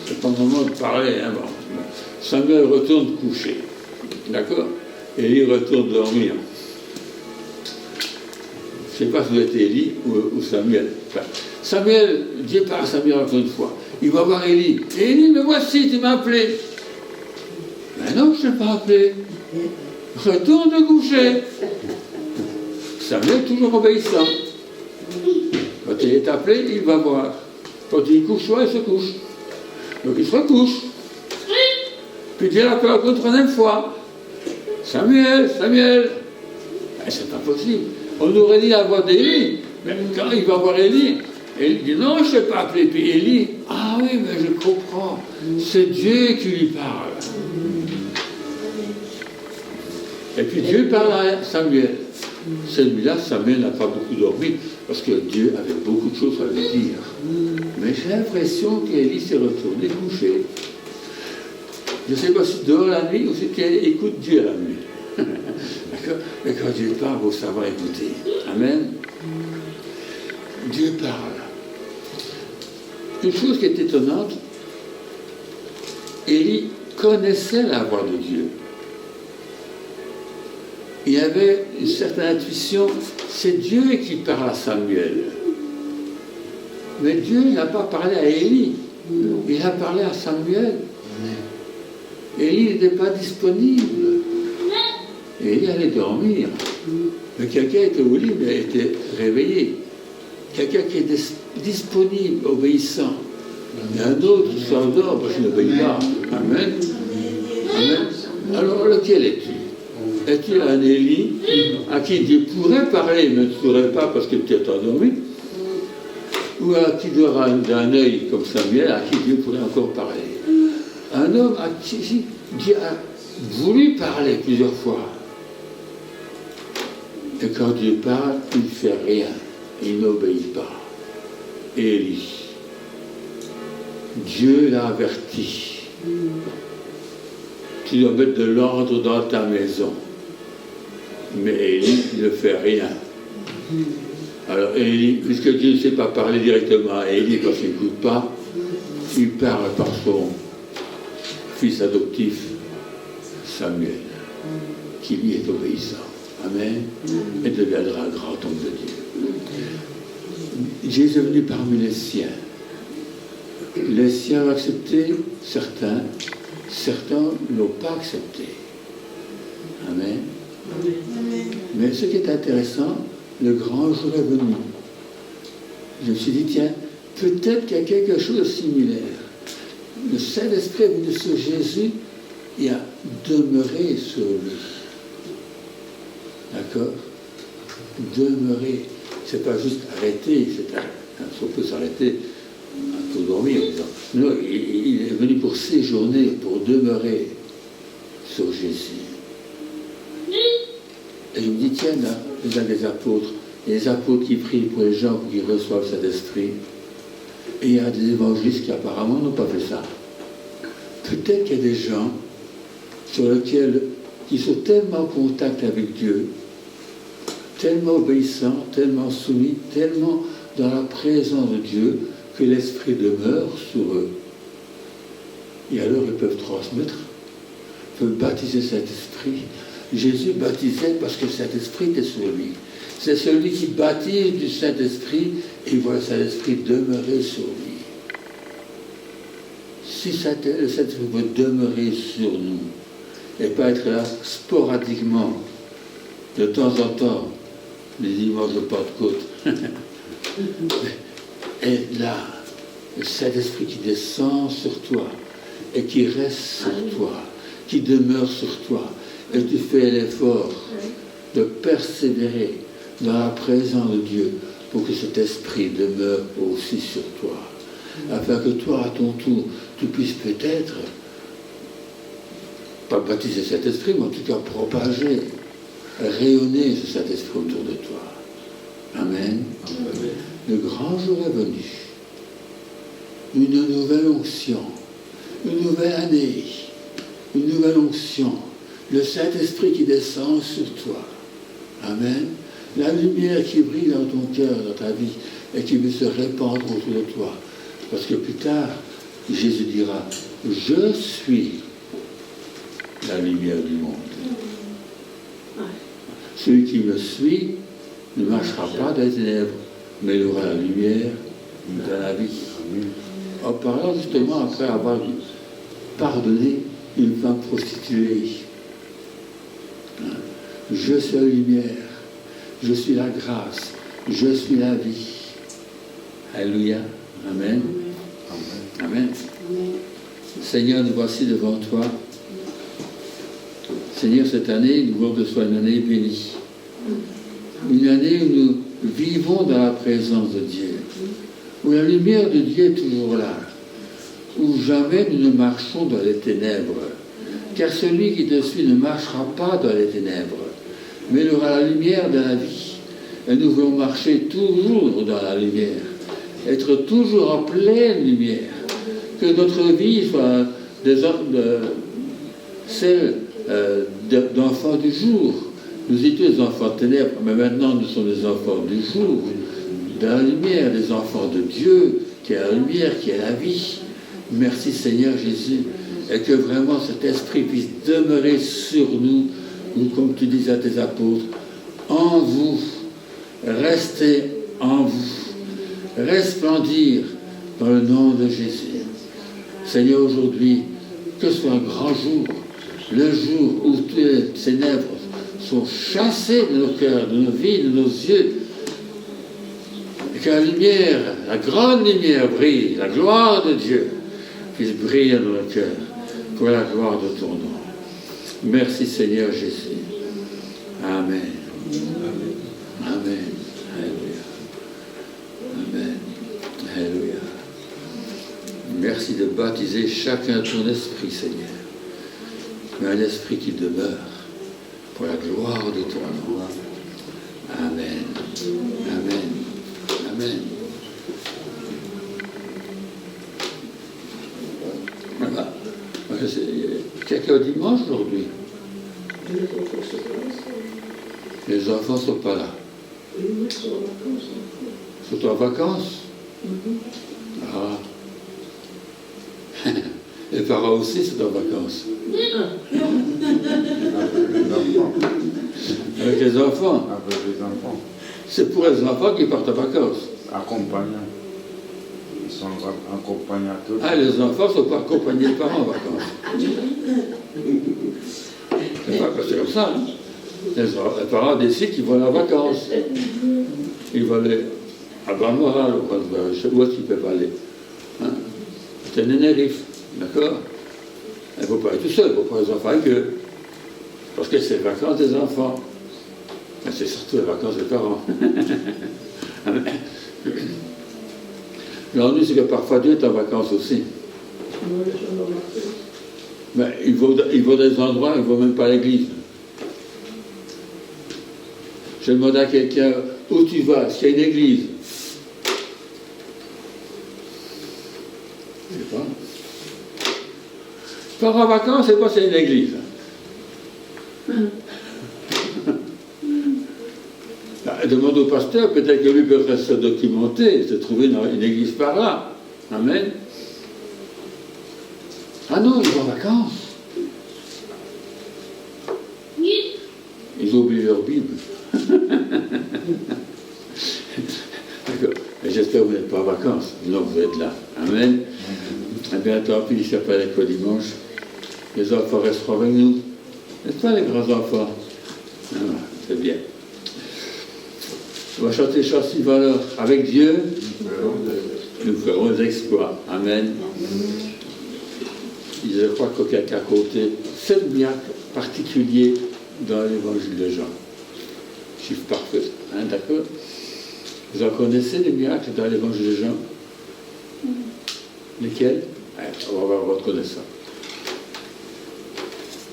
S1: C'est pas le moment de parler. Hein, bon. Samuel retourne coucher. D'accord? Élie retourne dormir. Je ne sais pas si vous êtes Élie ou Samuel. Enfin, Samuel, Dieu parle à Samuel encore une fois. Il va voir Élie. Élie, me voici, tu m'as appelé. Ben non, je ne t'ai pas appelé. Retourne te coucher. Samuel toujours obéissant. Quand il est appelé, il va voir. Quand il couche, il se couche. Donc il se recouche. Puis Dieu l'appelle encore une troisième fois. Samuel. Ben, c'est pas possible. On aurait dit la voix d'Élie. Mais quand il va voir Élie, il dit non, je ne t'ai pas appelé. Puis Élie, ah oui, mais je comprends. C'est Dieu qui lui parle. Et puis Dieu parle à Samuel. Celui-là, Samuel n'a pas beaucoup dormi parce que Dieu avait beaucoup de choses à lui dire. Mais j'ai l'impression qu'Élie s'est retourné coucher. Je ne sais pas si dehors la nuit ou si tu écoutes Dieu la nuit. D'accord? Mais quand Dieu parle, il faut savoir écouter. Amen. Dieu parle. Une chose qui est étonnante, Élie connaissait la voix de Dieu. Il y avait une certaine intuition, c'est Dieu qui parle à Samuel. Mais Dieu n'a pas parlé à Élie, il a parlé à Samuel. Élie n'était pas disponible. Élie allait dormir. Mais quelqu'un était au lit, mais était réveillé. Quelqu'un qui est disponible, obéissant. Et un autre qui s'endort parce qu'il n'obéit pas. Amen. Amen. Alors, lequel es-tu? Es-tu un Élie à qui Dieu pourrait parler, mais ne pourrait pas parce que tu es endormi? Ou à qui dort d'un œil comme Samuel, à qui Dieu pourrait encore parler? Un homme à qui Dieu a voulu parler plusieurs fois. Et quand Dieu parle, il ne fait rien. Il n'obéit pas. Élie. Dieu l'a averti. Tu dois mettre de l'ordre dans ta maison. Mais Élie ne fait rien. Alors Élie, puisque Dieu ne sait pas parler directement à Élie parce qu'il n'écoute pas, il parle par son fils adoptif, Samuel, qui lui est obéissant. Amen. Et deviendra un grand homme de Dieu. Jésus est venu parmi les siens. Les siens ont accepté, certains n'ont pas accepté. Amen. Mais ce qui est intéressant, le grand jour est venu. Je me suis dit, tiens, peut-être qu'il y a quelque chose de similaire. Le Saint-Esprit est venu sur Jésus et a demeuré sur lui. D'accord? Demeurer. C'est pas juste arrêter, on peut s'arrêter pour dormir, disons. Non, il est venu pour séjourner, pour demeurer sur Jésus. Et je me dis, tiens, là, il y a des apôtres. Il y a des apôtres qui prient pour les gens qui reçoivent cet esprit. Et il y a des évangélistes qui apparemment n'ont pas fait ça. Peut-être qu'il y a des gens qui sont tellement en contact avec Dieu, tellement obéissants, tellement soumis, tellement dans la présence de Dieu, que l'Esprit demeure sur eux. Et alors ils peuvent transmettre, peuvent baptiser cet esprit. Jésus baptisait parce que cet esprit était sur lui. C'est celui qui baptise du Saint-Esprit et voit cet esprit demeurer sur lui. Si le Saint-Esprit veut demeurer sur nous et pas être là sporadiquement, de temps en temps, les dimanches de Pentecôte, et là, le Saint-Esprit qui descend sur toi et qui reste sur toi, qui demeure sur toi, et tu fais l'effort de persévérer dans la présence de Dieu pour que cet esprit demeure aussi sur toi, afin que toi, à ton tour, tu puisses peut-être, pas baptiser cet esprit, mais en tout cas propager, rayonner cet esprit autour de toi. Amen. Amen. Le grand jour est venu. Une nouvelle onction, une nouvelle année, une nouvelle onction, le Saint-Esprit qui descend sur toi. Amen. La lumière qui brille dans ton cœur, dans ta vie, et qui veut se répandre autour de toi. Parce que plus tard, Jésus dira, je suis la lumière du monde. Celui qui me suit ne marchera pas dans les ténèbres, mais il aura la lumière de la vie. En parlant justement après avoir pardonné une femme prostituée. Je suis la lumière, je suis la grâce, je suis la vie. Alléluia. Amen. Amen. Amen. Seigneur, nous voici devant toi. Seigneur, cette année, nous voulons que ce soit une année bénie. Une année où nous vivons dans la présence de Dieu. Où la lumière de Dieu est toujours là. Où jamais nous ne marchons dans les ténèbres. Car celui qui te suit ne marchera pas dans les ténèbres, mais il aura la lumière de la vie. Et nous voulons marcher toujours dans la lumière. Être toujours en pleine lumière. Que notre vie soit celle d'enfants du jour. Nous étions des enfants de ténèbres, mais maintenant nous sommes des enfants du jour, de la lumière, des enfants de Dieu, qui est la lumière, qui est la vie. Merci Seigneur Jésus, et que vraiment cet esprit puisse demeurer sur nous, ou comme tu dis à tes apôtres, en vous, restez en vous, resplendir dans le nom de Jésus. Seigneur, aujourd'hui, que ce soit un grand jour, le jour où toutes les ténèbres sont chassées de nos cœurs, de nos vies, de nos yeux, et que la lumière, la grande lumière brille, la gloire de Dieu puisse briller dans nos cœurs pour la gloire de ton nom. Merci Seigneur Jésus. Amen. Amen. Alléluia. Amen. Alléluia. Merci de baptiser chacun ton esprit, Seigneur. Mais un esprit qui demeure pour la gloire de ton nom. Amen. Amen. Amen. Voilà. Quelqu'un dimanche aujourd'hui. Les enfants ne sont pas là. Ils sont en vacances. Ah. Les parents aussi sont en vacances. Avec les enfants.
S4: Avec les enfants.
S1: C'est pour les enfants qui partent en vacances.
S4: Accompagnants. Ils sont accompagnateurs.
S1: Ah, les enfants ne sont pas accompagnés des parents en vacances. C'est pas parce que c'est comme ça. Hein. Les parents décident qu'ils vont aller en vacances. Ils vont aller à Balmoral, où est-ce qu'ils peuvent aller. Hein? C'est Tenerife, d'accord? Il ne faut pas être tout seul, il faut pas les enfants avec eux. Parce que c'est les vacances des enfants. Mais c'est surtout les vacances des parents. L'ennui, c'est que parfois Dieu est en vacances aussi. Mais il va dans des endroits, il ne va même pas à l'église. Je demande à quelqu'un, où tu vas? Est-ce qu'il y a une église? Je ne sais pas. Pars en vacances, c'est pas c'est une église. Demande au pasteur, peut-être que lui peut se documenter, se trouver dans une église par là. Amen. Ah non, ils vont en vacances. Ils ont oublié leur Bible. D'accord. Mais j'espère que vous n'êtes pas en vacances. Non, vous êtes là. Amen. Eh bien, tant pis, ça pas l'école dimanche. Les enfants resteront avec nous. N'est-ce pas, les grands-enfants? Ah, c'est bien. On va chanter chant suivant alors. Avec Dieu, nous ferons des exploits. Amen. Je crois que quelqu'un a compté 7 miracles particuliers dans l'évangile de Jean. Chiffre parfait. Hein, d'accord? Vous en connaissez des miracles dans l'évangile de Jean? Lesquels? On va voir votre connaissance.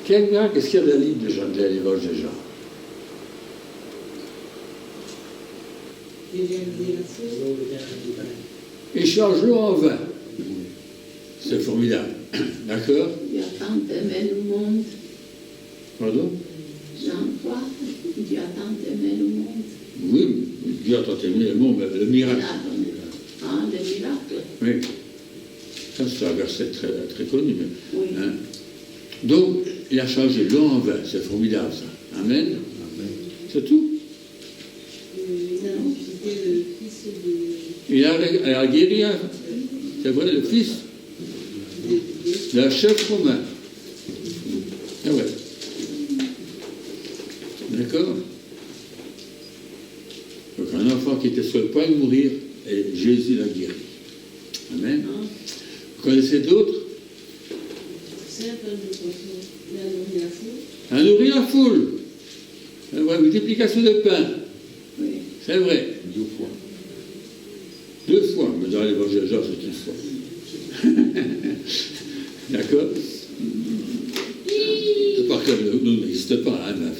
S1: Quel miracle est-ce qu'il y a dans le livre de Jean, de l'évangile de Jean? Il change l'eau en vin. C'est formidable. D'accord?
S2: Dieu a tant aimé le monde.
S1: Pardon?
S2: Jean 3, Dieu a tant aimé le monde.
S1: Oui, Dieu a tant aimé le monde, mais le miracle.
S2: Il a donné des miracles.
S1: Oui. Ça, c'est un verset très, très connu. Mais,
S2: Oui.
S1: hein. Donc, il a changé l'eau en vin. C'est formidable, ça. Amen. C'est tout. Il a guéri, c'est vrai, le fils d'un chef romain. Ah ouais. D'accord? Donc un enfant qui était sur le point de mourir, et Jésus l'a guéri. Amen. Vous connaissez d'autres? A nourri la foule. C'est vrai, multiplication de pain.
S2: Oui.
S1: C'est vrai. 2 fois, mais dans l'évangile de Jean, c'est 1 fois. D'accord? C'est pas que nous n'existe pas, hein, mais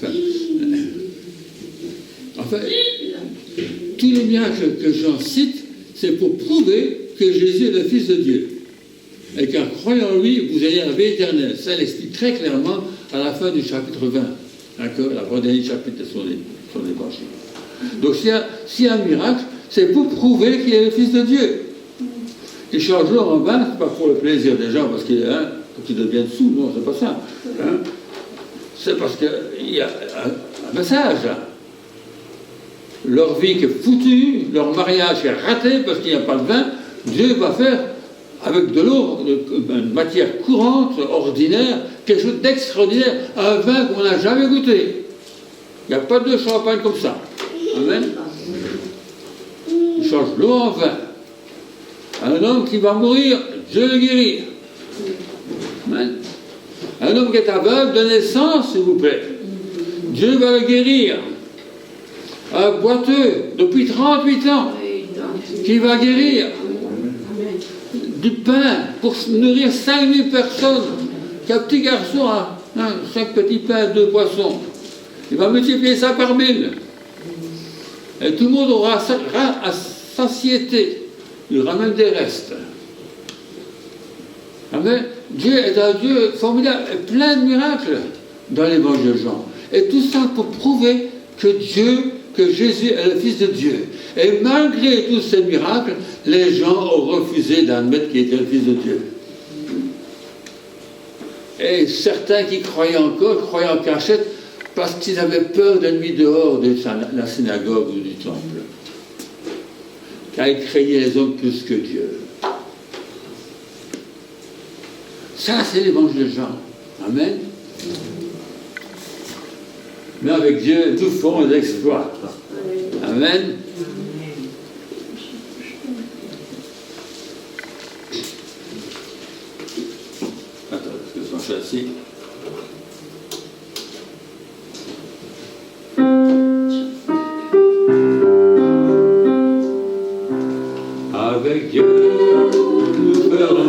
S1: enfin, tous les miracles que Jean cite, c'est pour prouver que Jésus est le Fils de Dieu. Et qu'en croyant en lui, vous ayez la vie éternelle. Ça l'explique très clairement à la fin du chapitre 20. D'accord? L'avant-dernier chapitre de son évangile. Donc s'il y a un miracle, c'est pour prouver qu'il est le Fils de Dieu. Il change l'eau en vin, c'est pas pour le plaisir des gens, parce qu'il deviennent sous, non, c'est pas ça. Hein? C'est parce qu'il y a un message. Leur vie qui est foutue, leur mariage qui est raté parce qu'il n'y a pas de vin, Dieu va faire avec de l'eau, une matière courante, ordinaire, quelque chose d'extraordinaire, un vin qu'on n'a jamais goûté. Il n'y a pas de champagne comme ça. Amen. Il change l'eau en vin. Un homme qui va mourir, Dieu le guérit. Amen. Un homme qui est aveugle de naissance, s'il vous plaît, Dieu va le guérir. Un boiteux depuis 38 ans qui va guérir. Du pain pour nourrir 5000 personnes. Qu'un petit garçon a 5 petits pains, 2 poissons. Il va multiplier ça par 1000. Et tout le monde aura à satiété. Il ramène des restes. Amen. Dieu est un Dieu formidable, plein de miracles dans l'évangile de Jean. Et tout ça pour prouver que Jésus est le Fils de Dieu. Et malgré tous ces miracles, les gens ont refusé d'admettre qu'il était le Fils de Dieu. Et certains qui croyaient encore, croyaient en cachette, parce qu'ils avaient peur d'être mis dehors de la synagogue ou du temple. Car ils craignaient les hommes plus que Dieu. Ça, c'est l'évangile de Jean. Amen. Mais avec Dieu, nous ferons des exploits. Amen. Attends, est-ce que je suis assis? Avec Dieu, nous ferons.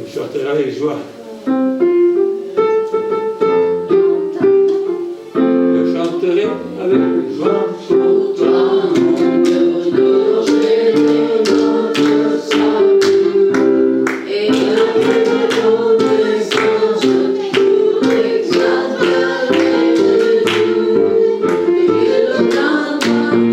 S5: Je chanterai avec joie. Je chanterai avec joie pour toi, mon Dieu, donner notre salut et avec reconnaissance pour l'exalter de Dieu. Il le donnera au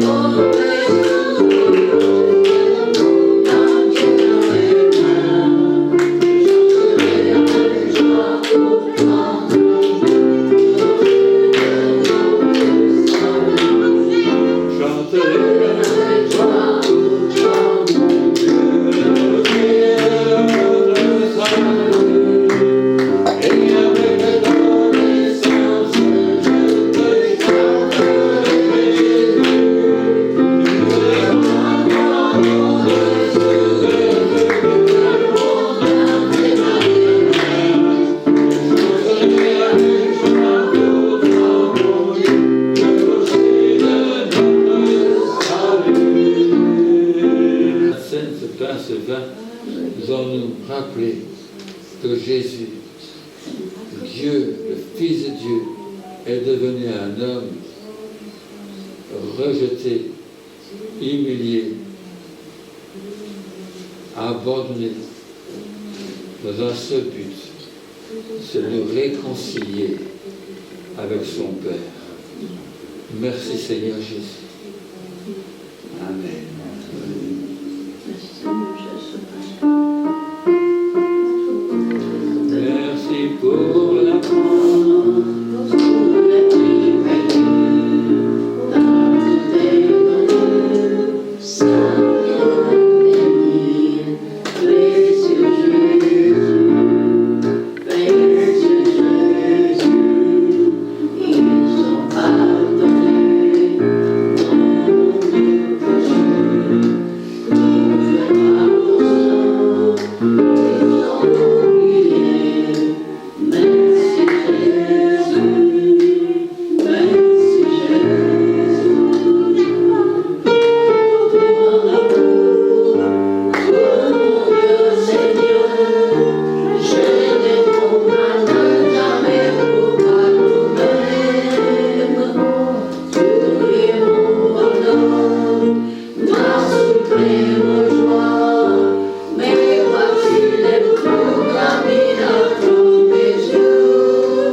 S5: nous allons nous rappeler que Jésus, Dieu, le Fils de Dieu, est devenu un homme rejeté, humilié, abandonné dans un seul but, c'est de nous réconcilier avec son Père. Merci Seigneur Jésus. Amen. Merci pour la croix, pour les prix payés, dans tes dons, saint béni, précieux Jésus, ils sont pardonnés dans nos péchés, nous faisons ton sang, ils sont oubliés. Merci Jésus, merci Jésus, pour l'amour, pour mon Dieu Seigneur, je n'ai condamné jamais pourquoi tout m'aimes, tu es mon bonheur, ma suprême joie, mais voici les proclamés à tous mes yeux,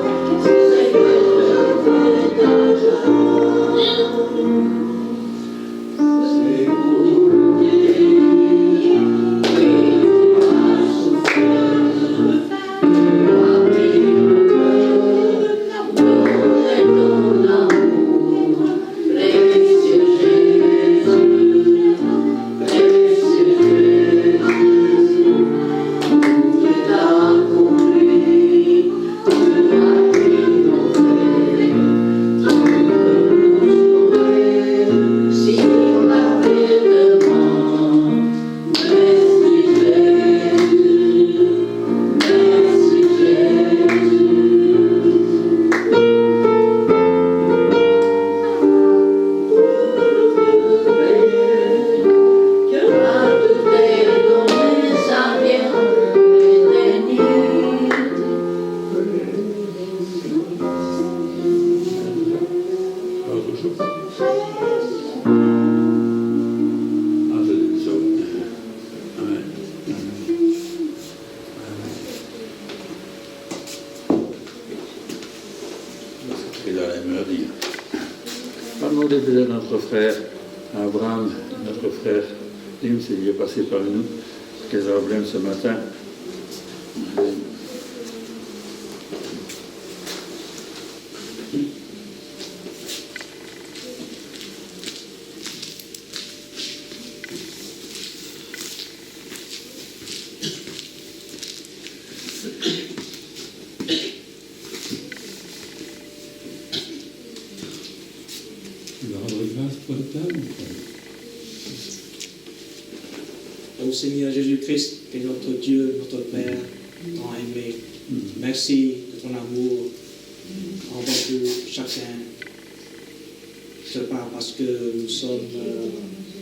S5: c'est que je veux ta joie. C'est pour Dieu, oui, tu as souffert, tu as pris le cœur, donné ton amour, précieux Jésus, précieux Jésus, tu l'as accompli, tu as pris nos faits, tu peux nous sauver, si rapidement. Merci Jésus, merci Jésus. Que à tout est donné, ça vient me bénir. Autre chose? Ah, c'est ça. Amen.
S1: C'est dans la mélodie. Parlons des de notre frère Abraham, notre frère Lim, s'il est passé par nous, quels problèmes ce matin.
S5: Tu vas rendre grâce pour le temps.
S6: Ô Seigneur Jésus-Christ, que notre Dieu, notre Père, tant aimé, merci de ton amour envers nous chacun. Ce n'est pas parce que nous sommes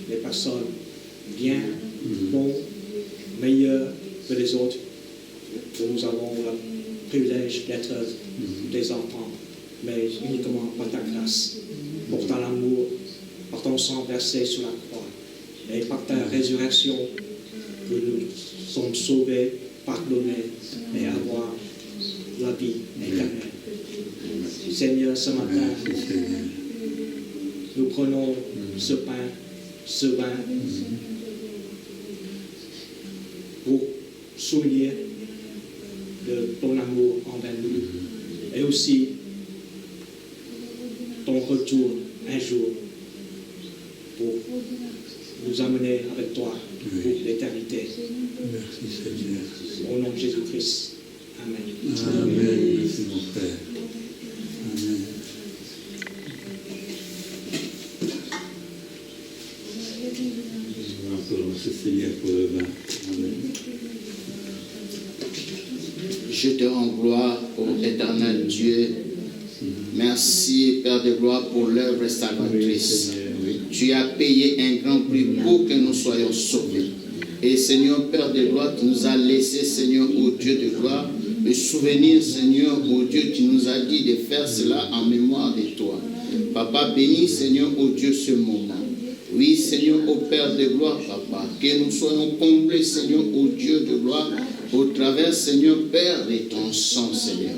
S6: des personnes bien, bons, meilleures que les autres, que nous avons le privilège d'être des enfants, mais uniquement par ta grâce, pour ton amour, par ton sang versé sur la croix, et par ta résurrection, que nous sommes sauvés, pardonnés et avoir la vie éternelle. Seigneur, ce matin, nous prenons ce pain, ce vin, pour souligner ton amour envers nous, et aussi ton retour un jour pour nous amener avec toi pour l'éternité.
S1: Merci Seigneur.
S6: Au nom de Jésus-Christ. Amen.
S1: Amen. Merci mon frère. Amen. Encore merci Seigneur pour le vin. Amen.
S7: Je te rends gloire, ô éternel Dieu. Merci, Père de gloire, pour l'œuvre salvatrice. Tu as payé un grand prix pour que nous soyons sauvés. Et Seigneur, Père de gloire, tu nous as laissé, Seigneur, ô Dieu de gloire, le souvenir, Seigneur, ô Dieu, tu nous as dit de faire cela en mémoire de toi. Papa, bénis, Seigneur, ô Dieu, ce moment. Oui, Seigneur, ô Père de gloire, Papa, que nous soyons comblés, Seigneur, ô Dieu de gloire, au travers, Seigneur, Père, de ton sang, Seigneur.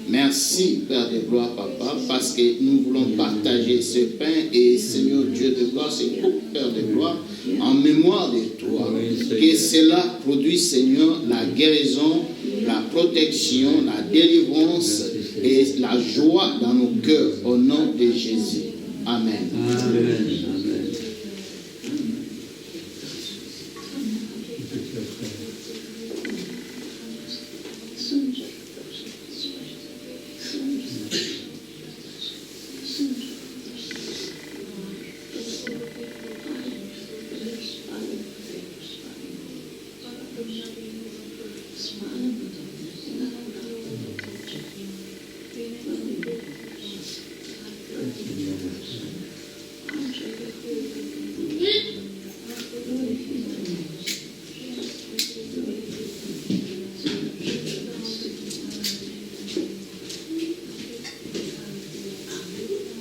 S7: Merci, Père de gloire, Papa, parce que nous voulons partager ce pain et, Seigneur Dieu de gloire, ce coupe, Père de gloire, en mémoire de toi. Que cela produise, Seigneur, la guérison, la protection, la délivrance et la joie dans nos cœurs, au nom de Jésus. Amen.
S1: Amen.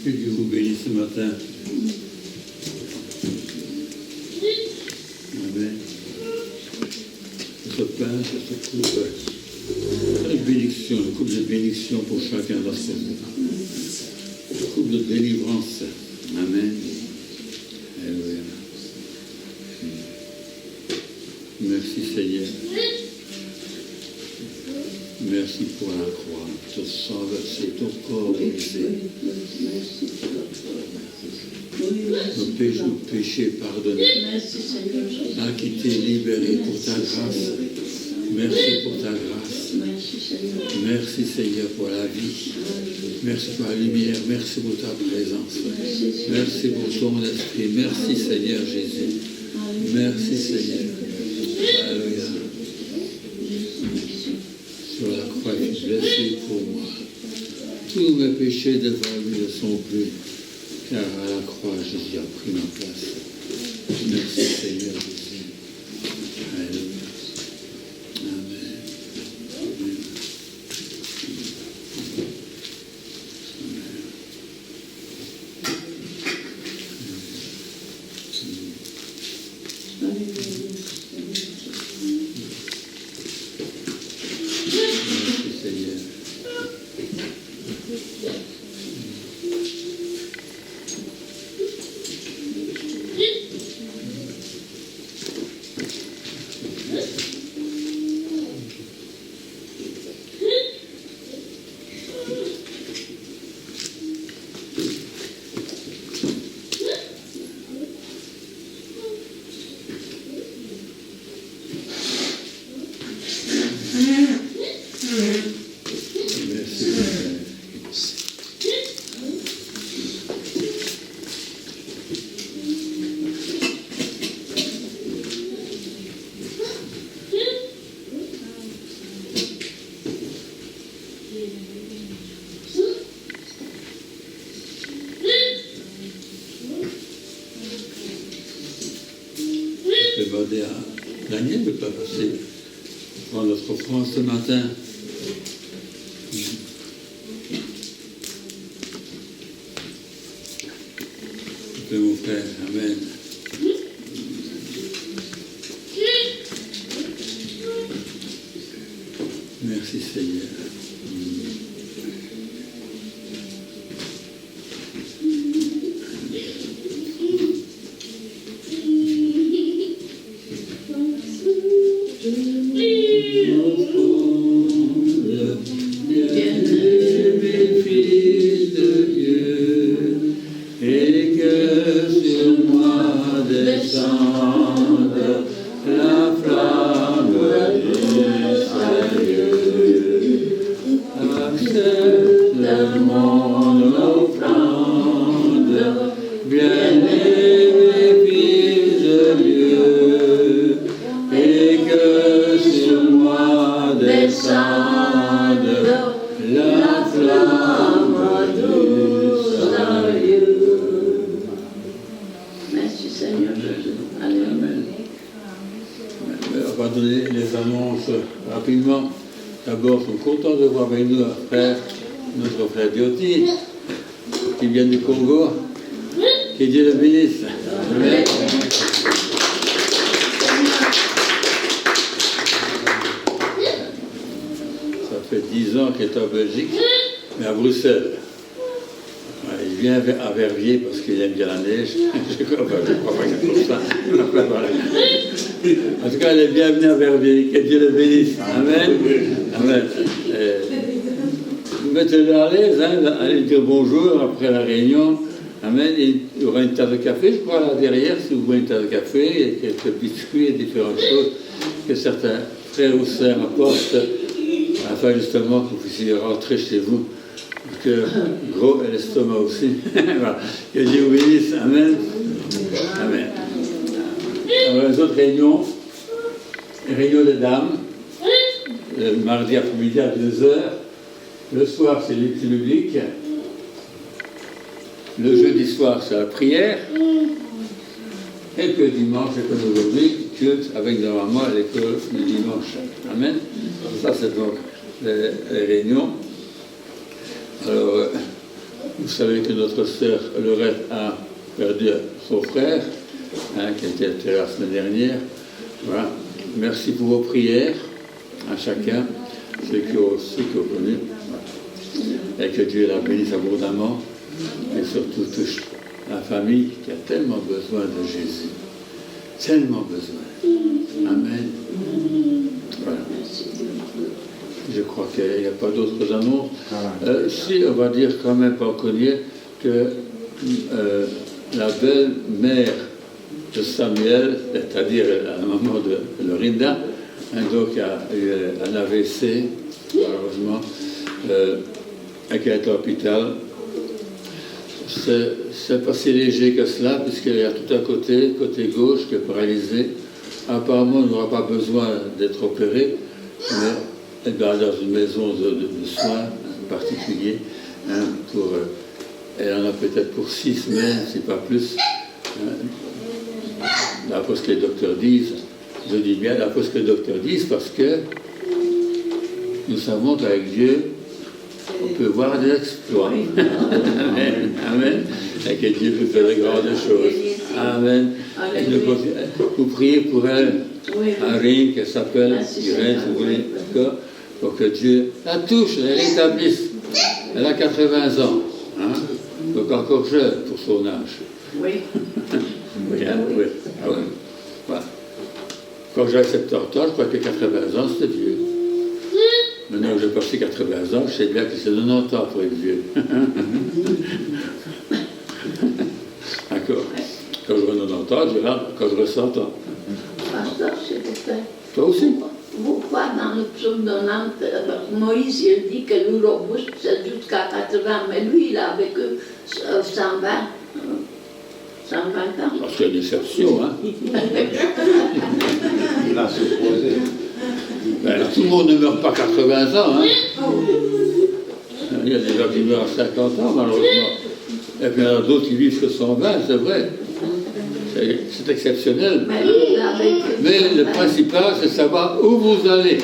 S1: Que Dieu vous bénisse ce matin. Amen. Ce pain, cette coupe, une bénédiction, une coupe de bénédiction pour chacun d'entre nous. Une coupe de délivrance. Amen. Alléluia. Merci Seigneur. Merci pour la croix, ton sang versé, ton corps brisé. Nos péchés pardonnés, acquittés, libérés pour ta grâce. Merci pour ta grâce. Merci Seigneur pour la vie. Merci pour la lumière. Merci pour ta présence. Merci pour ton esprit. Merci Seigneur Jésus. Merci Seigneur. Alléluia. Sur la croix, tu es blessé pour moi. Tous mes péchés devant lui ne sont plus, car à la croix, Jésus a pris ma place. Merci Seigneur Jésus. Alléluia. Amen. Merci Seigneur. Merci Seigneur. Je peux demander à Daniel de ne pas passer Pour notre offrande ce matin. De mon frère, amen. Merci Seigneur. D'abord, nous sommes contents de voir avec nous notre frère Dioti, qui vient du Congo. Que Dieu le bénisse. Amen. Ça fait 10 ans qu'il est en Belgique, mais à Bruxelles. Il vient à Verviers parce qu'il aime bien la neige. Je crois pas que c'est pour ça. En tout cas, il est bienvenu à Verviers. Que Dieu le bénisse. Amen. Amen. Mettez-le à l'aise, hein, allez dire bonjour après la réunion. Amen. Il y aura une tasse de café, je crois, là derrière, si vous voulez une tasse de café, et quelques biscuits et différentes choses que certains frères ou sœurs apportent, afin justement que vous puissiez rentrer chez vous. Parce que gros est l'estomac aussi. Voilà. Que Dieu vous bénisse. Amen. Amen. Alors, les autres réunions, les réunions des dames, le mardi après-midi à 2h, le soir c'est l'étude biblique, le jeudi soir c'est la prière, et que dimanche, c'est comme aujourd'hui, culte avec normalement l'école du dimanche. Amen. Ça c'est donc les réunions. Alors, vous savez que notre sœur Lorette a perdu son frère, qui était la semaine dernière. Voilà. Merci pour vos prières à chacun, ceux qui ont connu. Voilà. Et que Dieu la bénisse abondamment, et surtout touche la famille qui a tellement besoin de Jésus. Tellement besoin. Amen. Voilà. Je crois qu'il n'y a pas d'autres annonces. Si, on va dire quand même pas connu que la belle-mère de Samuel, c'est-à-dire la maman de Lorinda, donc a eu un AVC, malheureusement, et qui est à l'hôpital. C'est pas si léger que cela, puisqu'il y a tout un côté gauche, qui est paralysé. Apparemment, on n'aura pas besoin d'être opéré, mais elle va dans une maison de soins particulier. Hein, elle en a peut-être pour 6 semaines, si pas plus. Hein, d'après ce que les docteurs disent, je dis bien d'après ce que les docteurs disent, parce que nous savons qu'avec Dieu, on peut voir des exploits. Amen. Amen. Et que Dieu peut faire de grandes choses. Amen. Et vous priez pour elle, Harry, qui s'appelle Irène, si vous voulez, d'accord, pour que Dieu la touche, la rétablisse. Elle a 80 ans, hein, donc encore jeune pour son âge.
S2: Oui.
S1: Oui, hein, oui. Ah, oui. Voilà. Quand j'avais 70 ans, je crois que 80 ans, c'était vieux. Maintenant que j'ai passé 80 ans, je sais bien que c'est 90 ans pour être vieux. D'accord. Quand je vois 90 ans, je verrai quand je ressens 100 ans.
S2: Pasteur, s'il vous plaît.
S1: Toi aussi.
S2: Pourquoi dans le psaume 90, Moïse, il dit que le robuste, c'est jusqu'à 80, mais lui, il a vécu 120 ans.
S1: Parce qu'il y a des exceptions, hein.
S4: Il a supposé.
S1: Ben, tout le monde ne meurt pas 80 ans, hein. Il y a des gens qui meurent à 50 ans, malheureusement. Et puis il y en a d'autres qui vivent que 120, c'est vrai. C'est exceptionnel.
S2: Mais lui, il a vécu.
S1: Mais le principal, c'est de savoir où vous allez.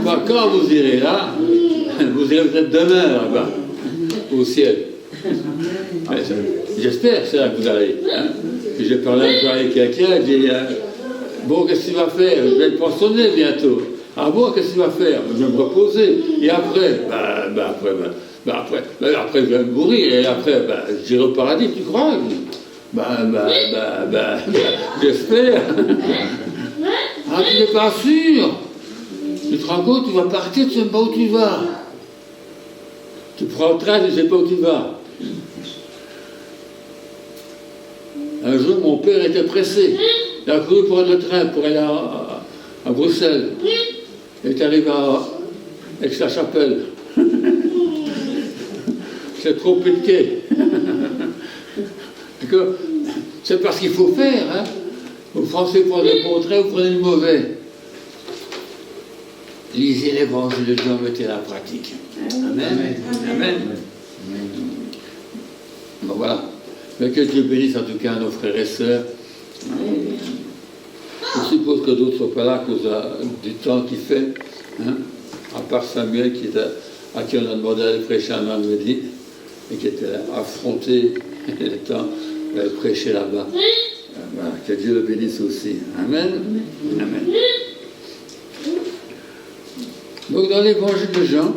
S1: Bah, quand vous irez là, vous irez peut-être demain là-bas, au ciel. J'espère, c'est là que vous allez. Hein. J'ai parlé avec quelqu'un, j'ai dit, bon, qu'est-ce que tu vas faire? Je vais être pensionné bientôt. Ah bon, qu'est-ce que tu vas faire? Je vais me reposer. Et après? Après, je vais mourir. Et après, j'irai au paradis, tu crois? J'espère. Ah, tu n'es pas sûr? Tu te rends compte, tu vas partir, tu ne sais pas où tu vas. Tu prends le train, tu ne sais pas où tu vas. Un jour, mon père était pressé. Il a couru pour le train pour aller à Bruxelles. Il est arrivé à Aix-la-Chapelle. C'est trop piqué. C'est parce qu'il faut faire. Hein. Vous Français prenez le bon train, vous prenez le mauvais. Lisez l'évangile de Jean, mettez la pratique. Amen. Amen. Bon, voilà. Mais que Dieu bénisse en tout cas nos frères et sœurs. Je suppose que d'autres ne sont pas là à cause du temps qu'il fait. Hein, à part Samuel à qui on a demandé d'aller prêcher un vendredi et qui était affronté le temps d'aller prêcher là-bas. Voilà, que Dieu le bénisse aussi. Amen. Amen. Donc dans l'évangile de Jean,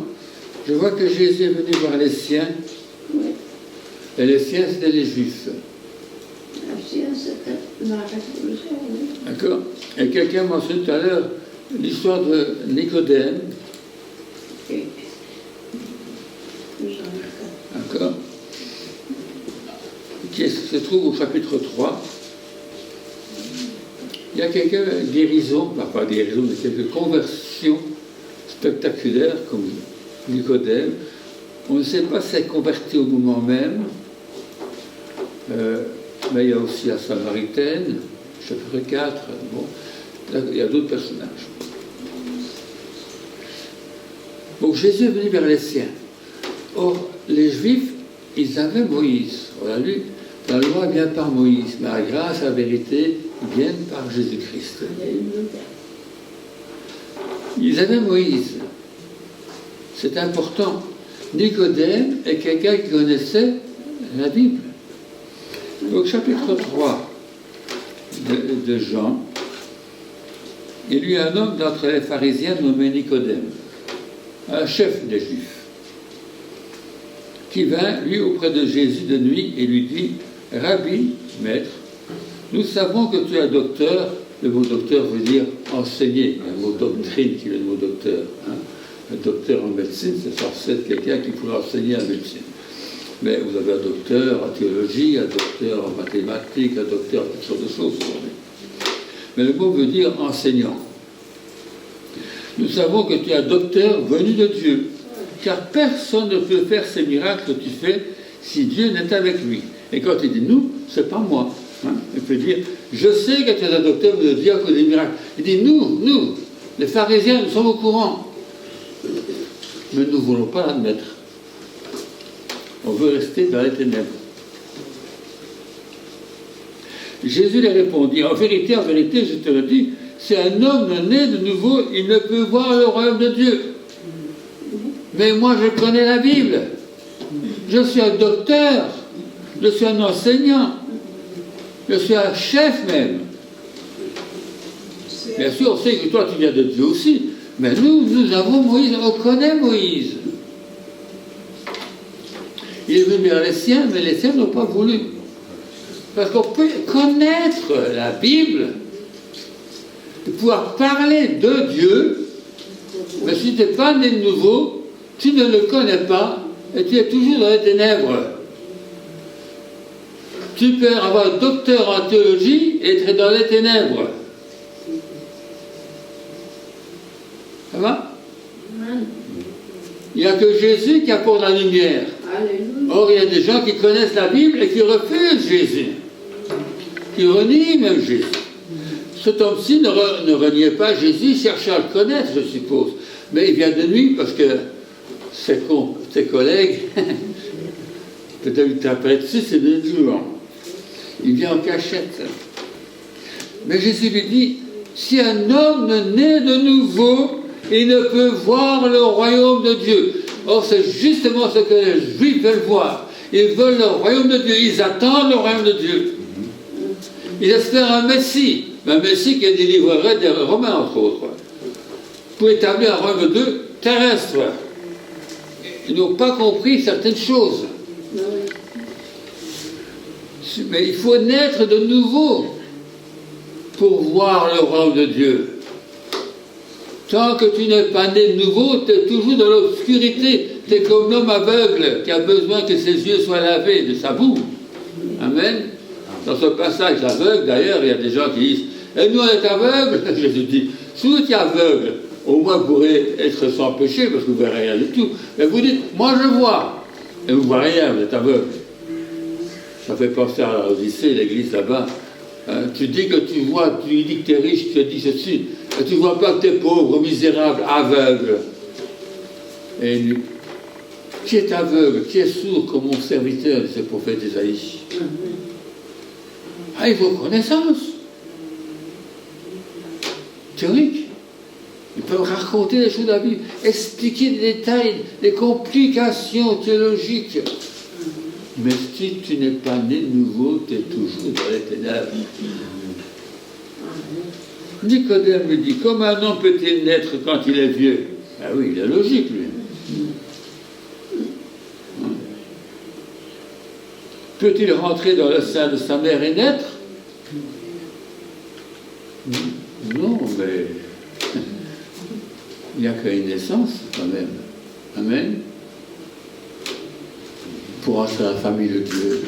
S1: je vois que Jésus est venu voir les siens. Et les siens, c'était les Juifs. D'accord. Et quelqu'un mentionne tout à l'heure l'histoire de Nicodème. D'accord. Qui se trouve au chapitre 3. Il y a quelques guérisons, pas guérisons, mais quelques conversions spectaculaires comme Nicodème. On ne sait pas si elle est convertie au moment même. Mais il y a aussi la Samaritaine, chapitre 4, bon, là, il y a d'autres personnages. Donc Jésus est venu vers les siens. Or, les Juifs, ils avaient Moïse. On a lu, la loi vient par Moïse, mais la grâce et la vérité viennent par Jésus-Christ. Ils avaient Moïse. C'est important. Nicodème est quelqu'un qui connaissait la Bible. Donc, chapitre 3 de Jean, il y eut un homme d'entre les pharisiens nommé Nicodème, un chef des Juifs, qui vint, lui, auprès de Jésus de nuit et lui dit, « Rabbi, maître, nous savons que tu es un docteur. » Le mot docteur veut dire enseigner. Il y a le mot doctrine qui est le mot docteur. Hein. Un docteur en médecine, c'est censé être quelqu'un qui pourrait enseigner la médecine. Mais vous avez un docteur en théologie, un docteur en mathématiques, un docteur en toutes sortes de choses. Mais le mot veut dire enseignant. Nous savons que tu es un docteur venu de Dieu, car personne ne peut faire ces miracles que tu fais si Dieu n'est avec lui. Et quand il dit nous, c'est pas moi. Hein. Il peut dire, je sais que tu es un docteur venu de Dieu à cause des miracles. Il dit nous, les pharisiens, nous sommes au courant. Mais nous ne voulons pas l'admettre. On veut rester dans les ténèbres. Jésus leur répondit, en vérité, je te le dis, si un homme né de nouveau, il ne peut voir le royaume de Dieu. Mais moi, je connais la Bible. Je suis un docteur. Je suis un enseignant. Je suis un chef même. Bien sûr, on sait que toi, tu viens de Dieu aussi. Mais nous avons Moïse, on connaît Moïse. Il est venu vers les siens, mais les siens n'ont pas voulu. Parce qu'on peut connaître la Bible, pouvoir parler de Dieu, mais si tu n'es pas né de nouveau, tu ne le connais pas, et tu es toujours dans les ténèbres. Tu peux avoir un docteur en théologie et être dans les ténèbres. Ça va? Il n'y a que Jésus qui apporte la lumière. Or, il y a des gens qui connaissent la Bible et qui refusent Jésus, qui renient même Jésus. Cet homme-ci ne reniait pas Jésus, il cherchait à le connaître, je suppose. Mais il vient de nuit parce que ses collègues, peut-être qu'il t'appelle dessus, c'est de jour. Il vient en cachette. Mais Jésus lui dit, si un homme naît de nouveau,
S5: il ne peut voir le royaume de Dieu. Or, c'est justement ce que les Juifs veulent voir. Ils veulent le royaume de Dieu, ils attendent le royaume de Dieu. Ils espèrent un Messie qui délivrerait des Romains, entre autres, pour établir un royaume de Dieu terrestre. Ils n'ont pas compris certaines choses. Mais il faut naître de nouveau pour voir le royaume de Dieu. Tant que tu n'es pas né de nouveau, tu es toujours dans l'obscurité. Tu es comme l'homme aveugle qui a besoin que ses yeux soient lavés de sa boue. Amen. Dans ce passage aveugle, d'ailleurs, il y a des gens qui disent « Et nous, on est aveugles ?» Jésus dit « Si vous êtes aveugle, au moins vous pourrez être sans péché, parce que vous ne verrez rien du tout. Mais vous dites « Moi, je vois !» Et vous ne voyez rien, vous êtes aveugle. Ça fait penser à l'Odyssée, l'église là-bas. Hein, tu dis que tu vois, tu dis que tu es riche, tu te dis ceci. Et tu ne vois pas que tu es pauvre, misérable, aveugle. Et nu. Qui est aveugle, qui est sourd comme mon serviteur, dit ce prophète Isaïe. Ah, il faut connaissance. Théorique. Ils peuvent raconter les choses de la Bible, expliquer des détails, des complications théologiques. Mais si tu n'es pas né de nouveau, tu es toujours dans les ténèbres. Nicodème me dit, comment un homme peut-il naître quand il est vieux? Ah oui, il est logique, lui. Peut-il rentrer dans le sein de sa mère et naître? Non, mais il n'y a qu'une naissance, quand même. Amen. Pour entrer dans la famille de Dieu.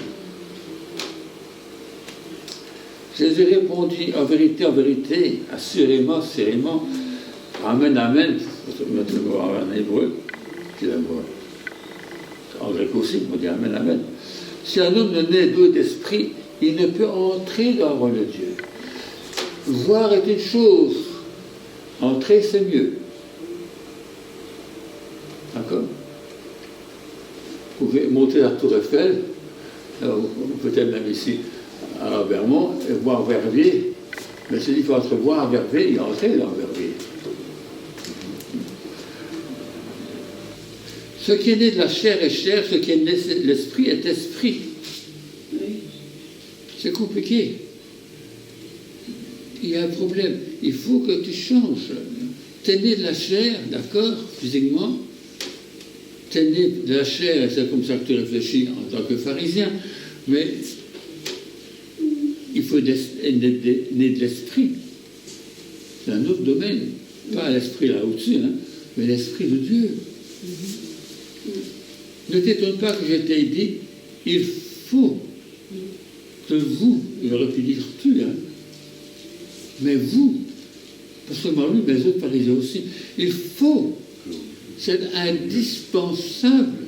S5: Jésus répondit, en vérité, assurément, sérieusement, amen, amen, mettre le mot en hébreu, puis le mot en grec aussi, on dit amen, amen. Si un homme ne naît d'eau et d'esprit, il ne peut entrer dans le royaume de Dieu. Voir est une chose, entrer c'est mieux. D'accord? Vous pouvez monter la tour Eiffel, peut-être même ici à Vermont, et voir Verviers. Mais c'est différent entre voir Verviers et entrer dans Verviers. Ce qui est né de la chair est chair, ce qui est né de l'esprit est esprit. C'est compliqué. Il y a un problème. Il faut que tu changes. Tu es né de la chair, d'accord, physiquement. Tu es né de la chair, et c'est comme ça que tu réfléchis en tant que pharisien. Mais il faut né de l'esprit. C'est un autre domaine. Pas l'esprit là au-dessus, hein, mais l'esprit de Dieu. Ne t'étonne pas que je t'ai dit, il faut que vous, il aurait pu dire tu, hein, mais vous, pas seulement lui, mais les autres pharisiens aussi, il faut, c'est indispensable,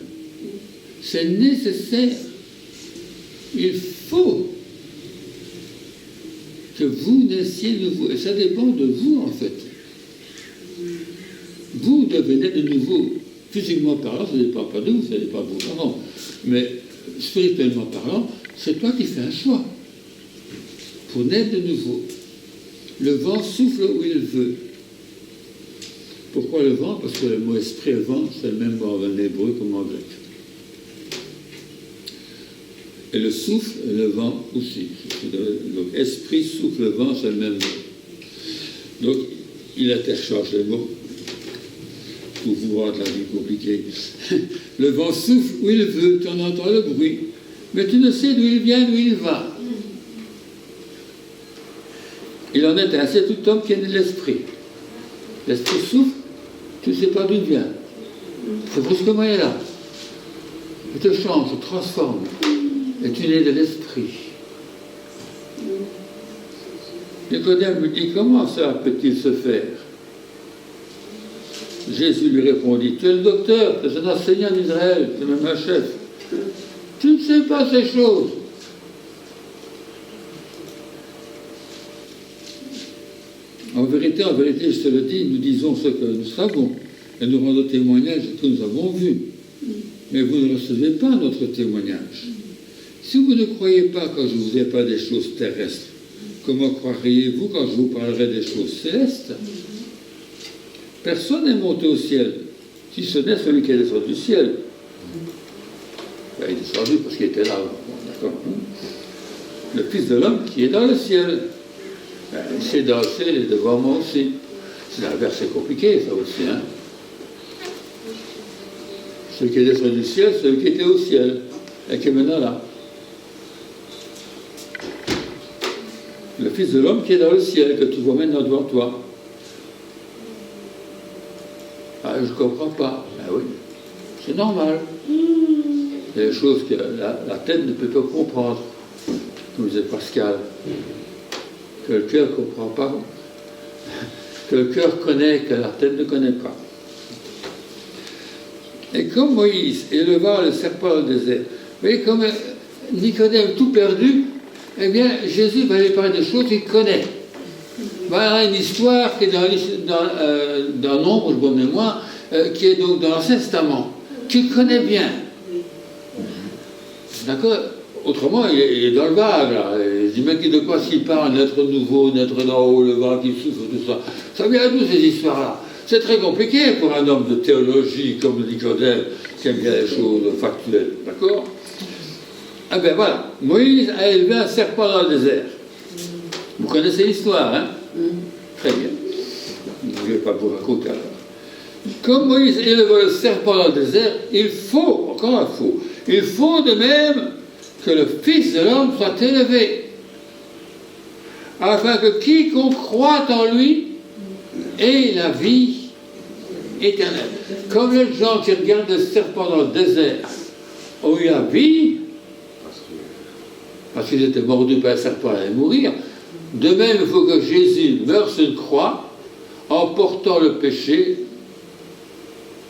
S5: c'est nécessaire, il faut que vous naissiez de nouveau, et ça dépend de vous en fait. Vous devez naître de nouveau. Physiquement parlant, ça ne dépend pas de vous, ça ne dépend pas de vos parents. Mais spirituellement parlant, c'est toi qui fais un choix pour naître de nouveau. Le vent souffle où il veut. Pourquoi le vent? Parce que le mot esprit et vent, c'est le même mot en hébreu comme en grec. Et le souffle et le vent aussi. Donc esprit, souffle, le vent, c'est le même mot. Donc il interchange les mots. Pour vous rendre la vie compliquée. Le vent souffle où il veut, tu en entends le bruit, mais tu ne sais d'où il vient, d'où il va. Il en est ainsi tout homme qui est né de l'esprit. L'esprit souffle, tu ne sais pas d'où il vient. C'est brusquement il est là. Il te change, te transforme, et tu nais de l'esprit. Nicodème lui dit, comment ça peut-il se faire? Jésus lui répondit, tu es le docteur, tu es un enseignant d'Israël, tu es même un chef. Tu ne sais pas ces choses. En vérité, je te le dis, nous disons ce que nous savons et nous rendons témoignage de ce que nous avons vu. Mais vous ne recevez pas notre témoignage. Si vous ne croyez pas quand je vous ai pas des choses terrestres, comment croiriez-vous quand je vous parlerai des choses célestes? Personne n'est monté au ciel, si ce n'est celui qui est descendu du ciel. Ben, il est descendu parce qu'il était là. D'accord. Le Fils de l'homme qui est dans le ciel. Ben, c'est dans le ciel, il est devant moi aussi. C'est un verset compliqué, ça aussi. Hein. Celui qui est descendu du ciel, c'est celui qui était au ciel, et qui est maintenant là. Le Fils de l'homme qui est dans le ciel, que tu vois maintenant devant toi. Ah, je ne comprends pas. Ben oui, c'est normal. Il y a des choses que la tête ne peut pas comprendre, comme disait Pascal. Que le cœur ne comprend pas, que le cœur connaît, que la tête ne connaît pas. Et comme Moïse éleva le serpent au désert, vous voyez, comme Nicodème tout perdu, eh bien, Jésus va lui parler de choses qu'il connaît. Voilà une histoire qui est dans Nombre, de bonne mémoire, qui est donc dans l'Ancien Testament, qu'il connaît bien. D'accord? Autrement, il est dans le vague, là. Il dit, mais de quoi s'il parle, naître nouveau, naître d'en haut, le vent qui souffle, tout ça. Ça vient d'où ces histoires-là? C'est très compliqué pour un homme de théologie comme Nicodème, qui aime bien les choses factuelles. D'accord? Ah ben voilà, Moïse a élevé un serpent dans le désert. Vous connaissez l'histoire, hein? Très bien. Je ne vais pas vous raconter alors. Comme Moïse éleva le serpent dans le désert, il faut, encore un faux, il faut de même que le Fils de l'homme soit élevé, afin que quiconque croit en lui ait la vie éternelle. Comme les gens qui regardent le serpent dans le désert ont eu la vie, parce qu'ils étaient mordus par un serpent et allaient mourir, de même il faut que Jésus meure sur une croix en portant le péché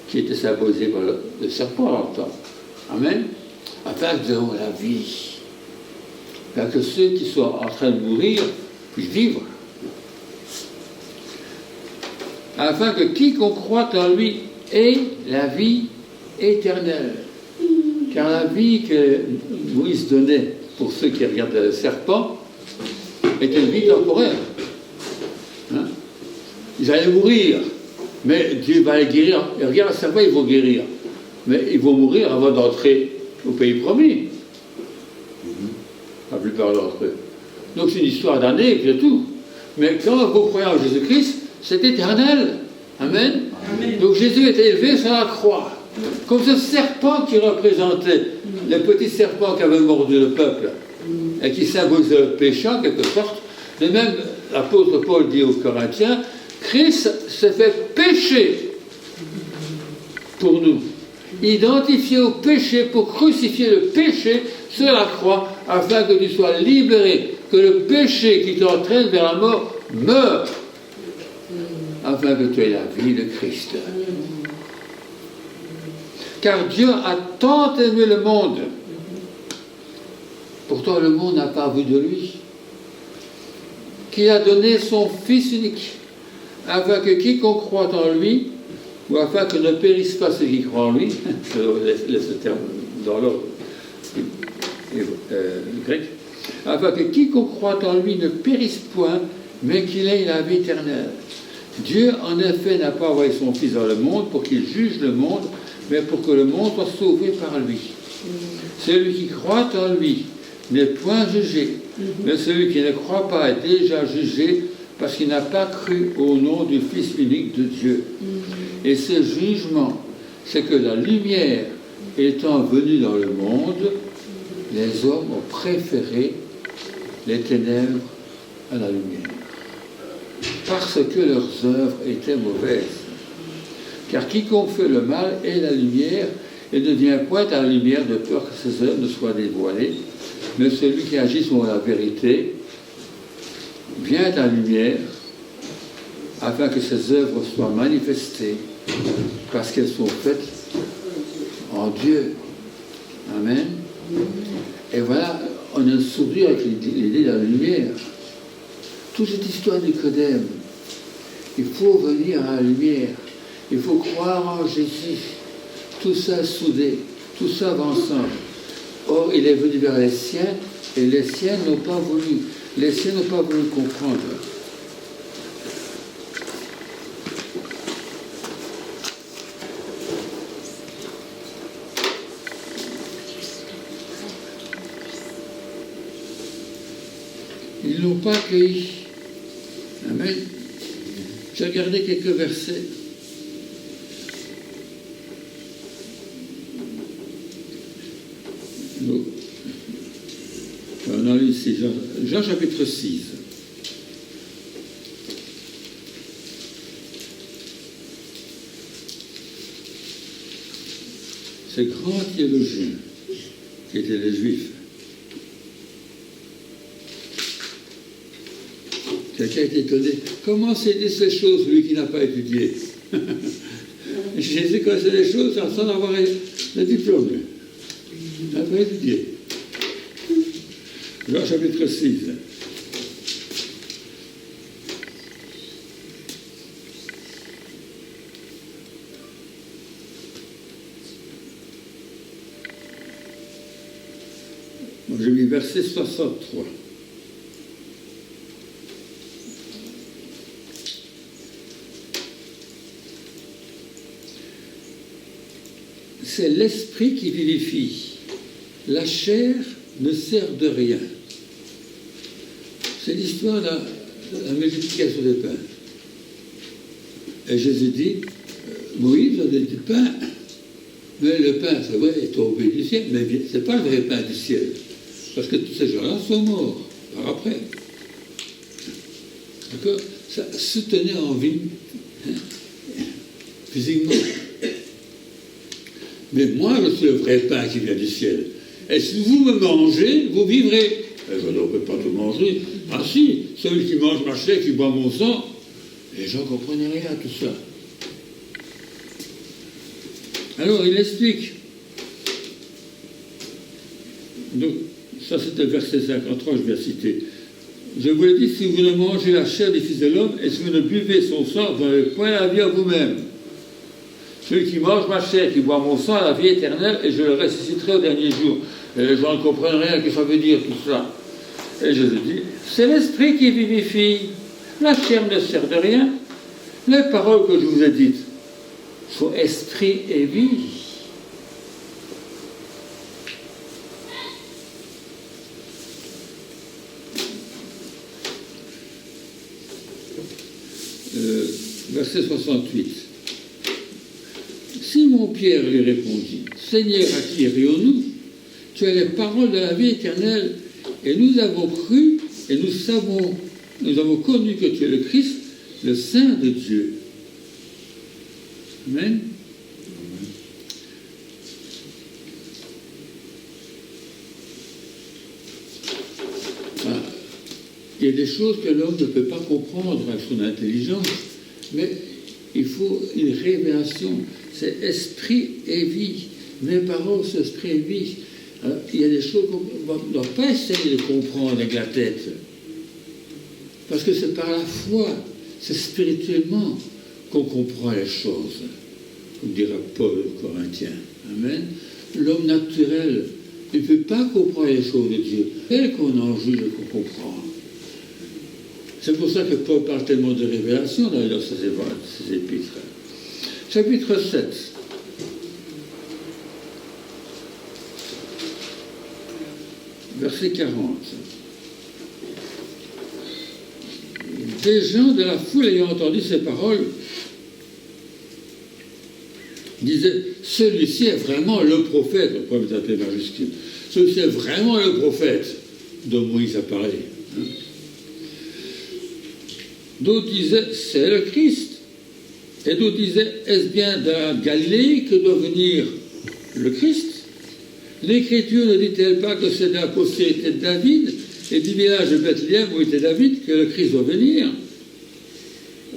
S5: qui était symbolisé par le serpent longtemps. Amen. Afin que nous ayons la vie. Afin que ceux qui sont en train de mourir puissent vivre. Afin que quiconque croit en lui ait la vie éternelle. Car la vie que Moïse donnait pour ceux qui regardaient le serpent était une vie temporaire. Hein? Ils allaient mourir, mais Dieu va les guérir. Et regarde, le serpent, ils vont guérir. Mais ils vont mourir avant d'entrer au pays promis. La plupart d'entre eux. Donc c'est une histoire d'années, c'est tout. Mais quand vous croyez en Jésus-Christ, c'est éternel. Amen. Amen. Donc Jésus était élevé sur la croix. Comme ce serpent qui représentait les petits serpents qui avaient mordu le peuple et qui symbolisait le péché en quelque sorte. De même, l'apôtre Paul dit aux Corinthiens, Christ s'est fait péché pour nous. Identifié au péché pour crucifier le péché sur la croix afin que tu sois libéré, que le péché qui t'entraîne vers la mort meure afin que tu aies la vie de Christ. Car Dieu a tant aimé le monde, pourtant le monde n'a pas vu de lui, qu'il a donné son Fils unique, afin que quiconque croit en lui, ou afin que ne périssent pas ceux qui croient en lui, je laisse le terme dans l'ordre grec, afin que quiconque croit en lui ne périsse point, mais qu'il ait la vie éternelle. Dieu, en effet, n'a pas envoyé son Fils dans le monde pour qu'il juge le monde, mais pour que le monde soit sauvé par lui. Celui qui croit en lui n'est point jugé, mais celui qui ne croit pas est déjà jugé parce qu'il n'a pas cru au nom du Fils unique de Dieu. Et ce jugement, c'est que la lumière étant venue dans le monde, les hommes ont préféré les ténèbres à la lumière, parce que leurs œuvres étaient mauvaises. Car quiconque fait le mal est la lumière, et ne vient point à la lumière de peur que ses œuvres ne soient dévoilées, mais celui qui agit selon la vérité vient à la lumière, afin que ses œuvres soient manifestées, parce qu'elles sont faites en Dieu. Amen. Et voilà, on est sourdu avec l'idée de la lumière. Toute cette histoire de Nicodème, il faut venir à la lumière. Il faut croire en Jésus. Tout ça soudé, tout ça va ensemble. Or, il est venu vers les siens, et les siens n'ont pas voulu. Les siens n'ont pas voulu comprendre. l'ont pas accueilli. Amen. J'ai regardé quelques versets. On a lu ici, Jean chapitre 6. Ces grands théologiens qui étaient les Juifs. Quelqu'un est étonné. Comment s'est dit ces choses, lui qui n'a pas étudié? Jésus connaissait les choses sans avoir le diplôme. Il n'a pas étudié. Jean chapitre 6. J'ai mis verset 63. C'est l'esprit qui vivifie. La chair ne sert de rien. C'est l'histoire de la multiplication des pains. Et Jésus dit, Moïse a dit du pain. Mais le pain, c'est vrai, est tombé du ciel, mais ce n'est pas le vrai pain du ciel. Parce que tous ces gens-là sont morts par après. D'accord? Ça se tenait en vie, physiquement. Mais moi, je suis le vrai pain qui vient du ciel. Et si vous me mangez, vous vivrez. On ne peut pas tout manger. Ah si, celui qui mange ma chair, qui boit mon sang, les gens ne comprenaient rien à tout ça. Alors, il explique. Donc, ça c'était le verset 53, je vais citer. Je vous l'ai dit, si vous ne mangez la chair du Fils de l'homme, et si vous ne buvez son sang, vous n'avez point la vie à vous-même. Celui qui mange ma chair, qui boit mon sang, a la vie éternelle, et je le ressusciterai au dernier jour. Et les gens ne comprennent rien, que ça veut dire tout ça. Et Jésus dit, c'est l'esprit qui vivifie. La chair ne sert de rien. Les paroles que je vous ai dites sont esprit et vie. Verset 68. Simon-Pierre lui répondit, Seigneur, à qui irions-nous? Tu as les paroles de la vie éternelle, et nous avons cru, et nous avons connu que tu es le Christ, le Saint de Dieu. Amen. Il y a des choses que l'homme ne peut pas comprendre avec son intelligence, mais il faut une révélation. C'est esprit et vie. Mes paroles, c'est esprit et vie. Alors, il y a des choses qu'on ne doit pas essayer de comprendre avec la tête. Parce que c'est par la foi, c'est spirituellement qu'on comprend les choses. Comme dira Paul aux Corinthiens. Amen. L'homme naturel ne peut pas comprendre les choses de Dieu. C'est qu'on en juge et qu'on comprend. C'est pour ça que Paul parle tellement de révélation dans ses épîtres. Chapitre 7. Verset 40. Des gens de la foule ayant entendu ces paroles disaient, celui-ci est vraiment le prophète, le prophète appelé majuscule, celui-ci est vraiment le prophète dont Moïse a parlé. D'autres disaient, c'est le Christ. Et d'autres disaient, est-ce bien de la Galilée que doit venir le Christ? L'Écriture ne dit-elle pas que c'est de la postérité de David et du village de Bethléem où était David que le Christ doit venir?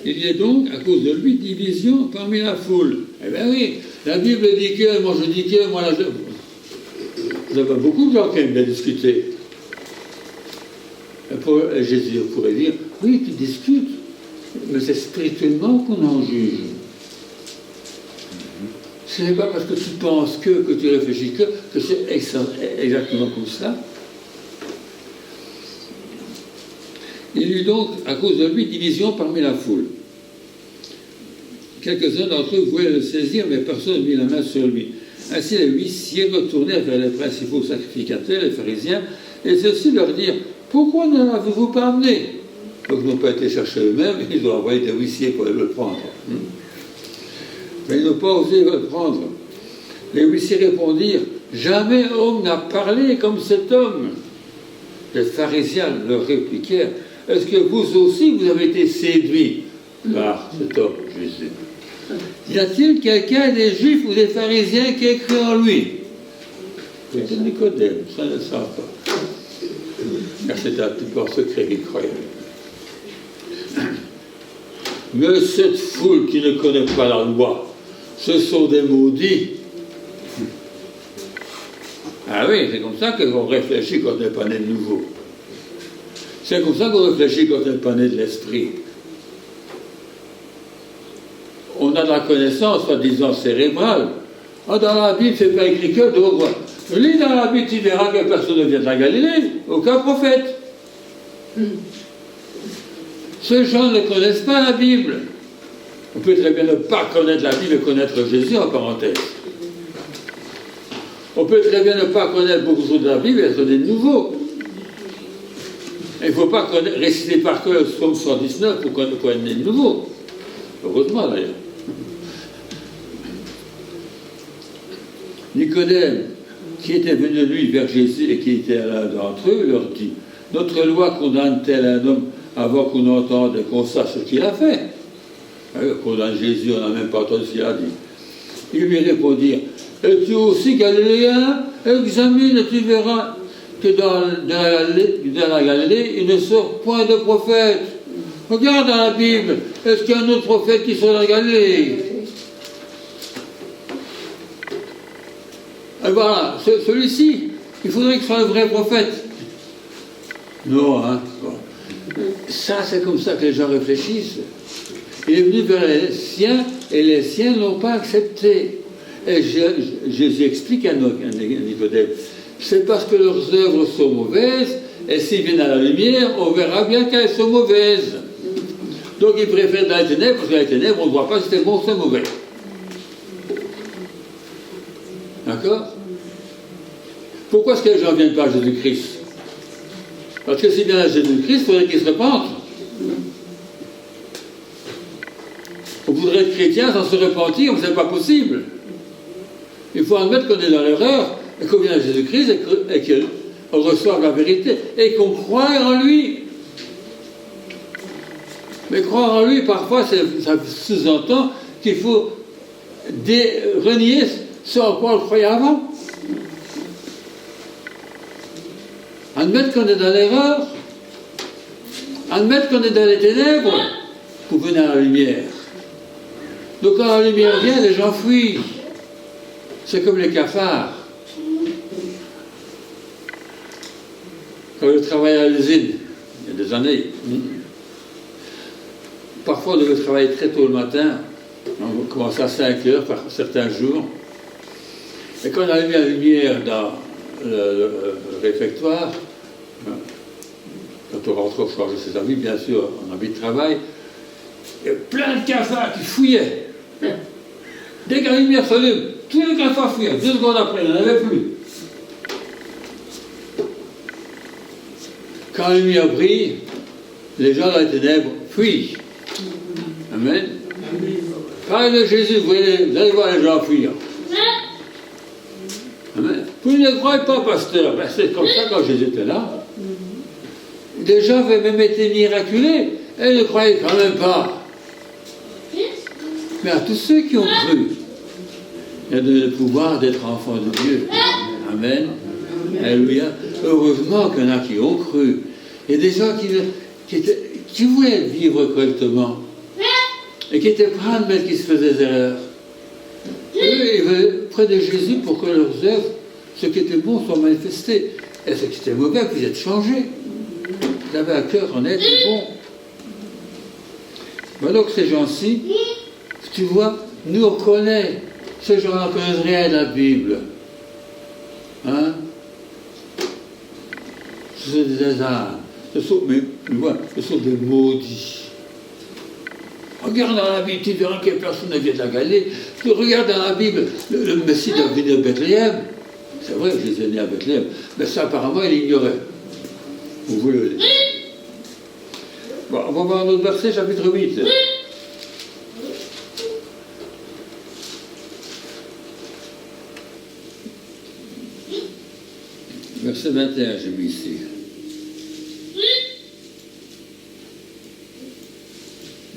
S5: Il y a donc, à cause de lui, division parmi la foule. Eh bien oui, la Bible dit que, moi je dis que, moi là, vous avez beaucoup de gens qui aiment bien discuter. Et Jésus pourrait dire, oui, tu discutes, mais c'est spirituellement qu'on en juge. Ce n'est pas parce que tu penses que tu réfléchis que c'est exactement comme ça. Il y eut donc, à cause de lui, division parmi la foule. Quelques-uns d'entre eux voulaient le saisir, mais personne ne mit la main sur lui. Ainsi les huissiers retournèrent vers les principaux sacrificateurs, les pharisiens, et ceux-ci leur dirent, pourquoi ne l'avez-vous pas amené? Donc ils n'ont pas été chercher eux-mêmes, ils ont envoyé des huissiers pour le prendre. Mais ils n'ont pas osé le prendre. Les huissiers répondirent, jamais homme n'a parlé comme cet homme. Les pharisiens leur répliquèrent, est-ce que vous aussi vous avez été séduits par cet homme, Jésus? Y a-t-il quelqu'un des Juifs ou des pharisiens qui a cru en lui? C'était Nicodème, ça ne le savent pas. Car c'était un petit peu en secret qu'il croyait. Mais cette foule qui ne connaît pas la loi, ce sont des maudits. Ah oui, c'est comme ça qu'on réfléchit quand on n'est pas né de nouveau. C'est comme ça qu'on réfléchit quand on n'est pas né de l'esprit. On a de la connaissance, soi-disant cérébrale. Ah, dans la Bible, c'est pas écrit que donc. Lis dans la Bible, tu verras que personne ne vient de la Galilée, aucun prophète. Ces gens ne connaissent pas la Bible. On peut très bien ne pas connaître la Bible et connaître Jésus en parenthèse. On peut très bien ne pas connaître beaucoup de choses de la Bible et être né de nouveau. Il ne faut pas réciter par cœur le psaume 119 pour qu'on soit né de nouveau. Heureusement d'ailleurs. Nicodème, qui était venu lui vers Jésus et qui était l'un d'entre eux, leur dit, notre loi condamne-t-elle un homme avant qu'on entende et qu'on sache ce qu'il a fait? Condamne Jésus, on n'a même pas entendu ce qu'il a dit. Ils lui répondirent, es-tu aussi galiléen? Examine et tu verras que dans la Galilée, il ne sort point de prophète. Regarde dans la Bible, est-ce qu'il y a un autre prophète qui sort de la Galilée? Et voilà, celui-ci, il faudrait qu'il soit un vrai prophète. Non, hein. Bon. Ça, c'est comme ça que les gens réfléchissent. Il est venu vers les siens, et les siens ne l'ont pas accepté. Et Jésus explique à Nicodème, c'est parce que leurs œuvres sont mauvaises, et s'ils viennent à la lumière, on verra bien qu'elles sont mauvaises. Donc ils préfèrent dans les ténèbres, parce que dans les ténèbres, on ne voit pas si c'est bon ou c'est mauvais. D'accord? Pourquoi est-ce que les gens ne viennent pas à Jésus-Christ? Parce que s'ils viennent à Jésus-Christ, il faudrait qu'ils se repentent. On voudrait être chrétien sans se repentir, mais ce n'est pas possible. Il faut admettre qu'on est dans l'erreur, et qu'on vient à Jésus-Christ, et qu'on reçoive la vérité, et qu'on croit en lui. Mais croire en lui, parfois, ça sous-entend qu'il faut renier ce en quoi on croyait avant. Admettre qu'on est dans l'erreur, admettre qu'on est dans les ténèbres, pour venir à la lumière. Donc quand la lumière vient, les gens fuient. C'est comme les cafards. Quand je travaillais à l'usine, il y a des années, parfois on devait travailler très tôt le matin, on commençait à 5 heures par certains jours, et quand on avait mis la lumière dans le réfectoire, quand on rentre pour changer ses habits, bien sûr, en habit de travail, il y a plein de cafards qui fouillaient. Dès que la lumière s'allume, tous les cafards fouillaient. 2 secondes après, il n'y en avait plus. Quand la lumière brille, les gens dans les ténèbres fuient. Amen. Parlez de Jésus, vous allez voir les gens fuir. Amen. Vous ne croyez pas, pasteur. Ben, c'est comme ça quand Jésus était là. Des gens avaient même été miraculés et ne croyaient quand même pas. Mais à tous ceux qui ont cru, il y a le pouvoir d'être enfant de Dieu. Amen. Alléluia. Heureusement qu'il y en a qui ont cru. Il y a des gens qui voulaient vivre correctement et qui étaient prêts à admettre qu'ils se faisaient des erreurs. Eux, ils veulent près de Jésus pour que leurs œuvres, ce qui était bon, soient manifestés. Et ce qui était mauvais puisse être changé. Ils avaient un cœur honnête et bon. Mais donc ces gens-ci, tu vois, nous on connaît. Ces gens-là ne connaissent rien de la Bible. Hein? Ce sont des ânes. Ce sont des maudits. Regarde dans la Bible, tu verras que personne ne vient de la Galilée. Tu regardes dans la Bible, le Messie doit venir de Bethléem. C'est vrai que Jésus est né à Bethléem, mais ça apparemment il ignorait.
S1: Vous voulez le dire. Bon, on va voir un autre verset, chapitre 8. Verset 21, j'ai mis ici.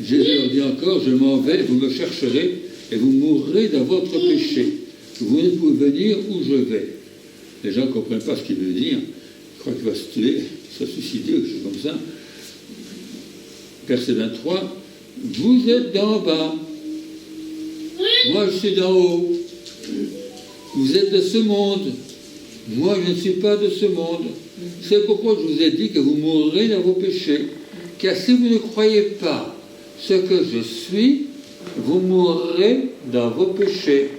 S1: Jésus leur dit encore, je m'en vais, vous me chercherez et vous mourrez dans votre péché. Vous ne pouvez venir où je vais. Les gens ne comprennent pas ce qu'il veut dire. Ils croient qu'il va se tuer, se suicider, ou quelque chose comme ça. Verset 23, vous êtes d'en bas. Moi, je suis d'en haut. Vous êtes de ce monde. Moi, je ne suis pas de ce monde. C'est pourquoi je vous ai dit que vous mourrez dans vos péchés. Car si vous ne croyez pas ce que je suis, vous mourrez dans vos péchés.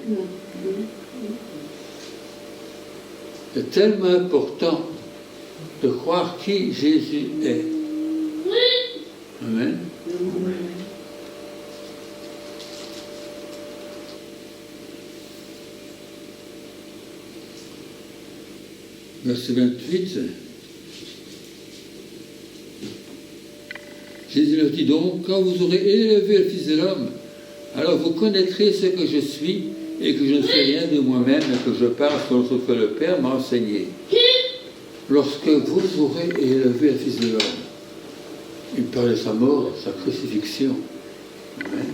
S1: C'est tellement important de croire qui Jésus est. Amen. Verset 28. Jésus leur dit donc, quand vous aurez élevé le Fils de l'homme, alors vous connaîtrez ce que je suis et que je ne fais rien de moi-même et que je parle selon ce que le Père m'a enseigné. Lorsque vous aurez élevé le Fils de l'homme, il parle de sa mort, de sa crucifixion. Amen.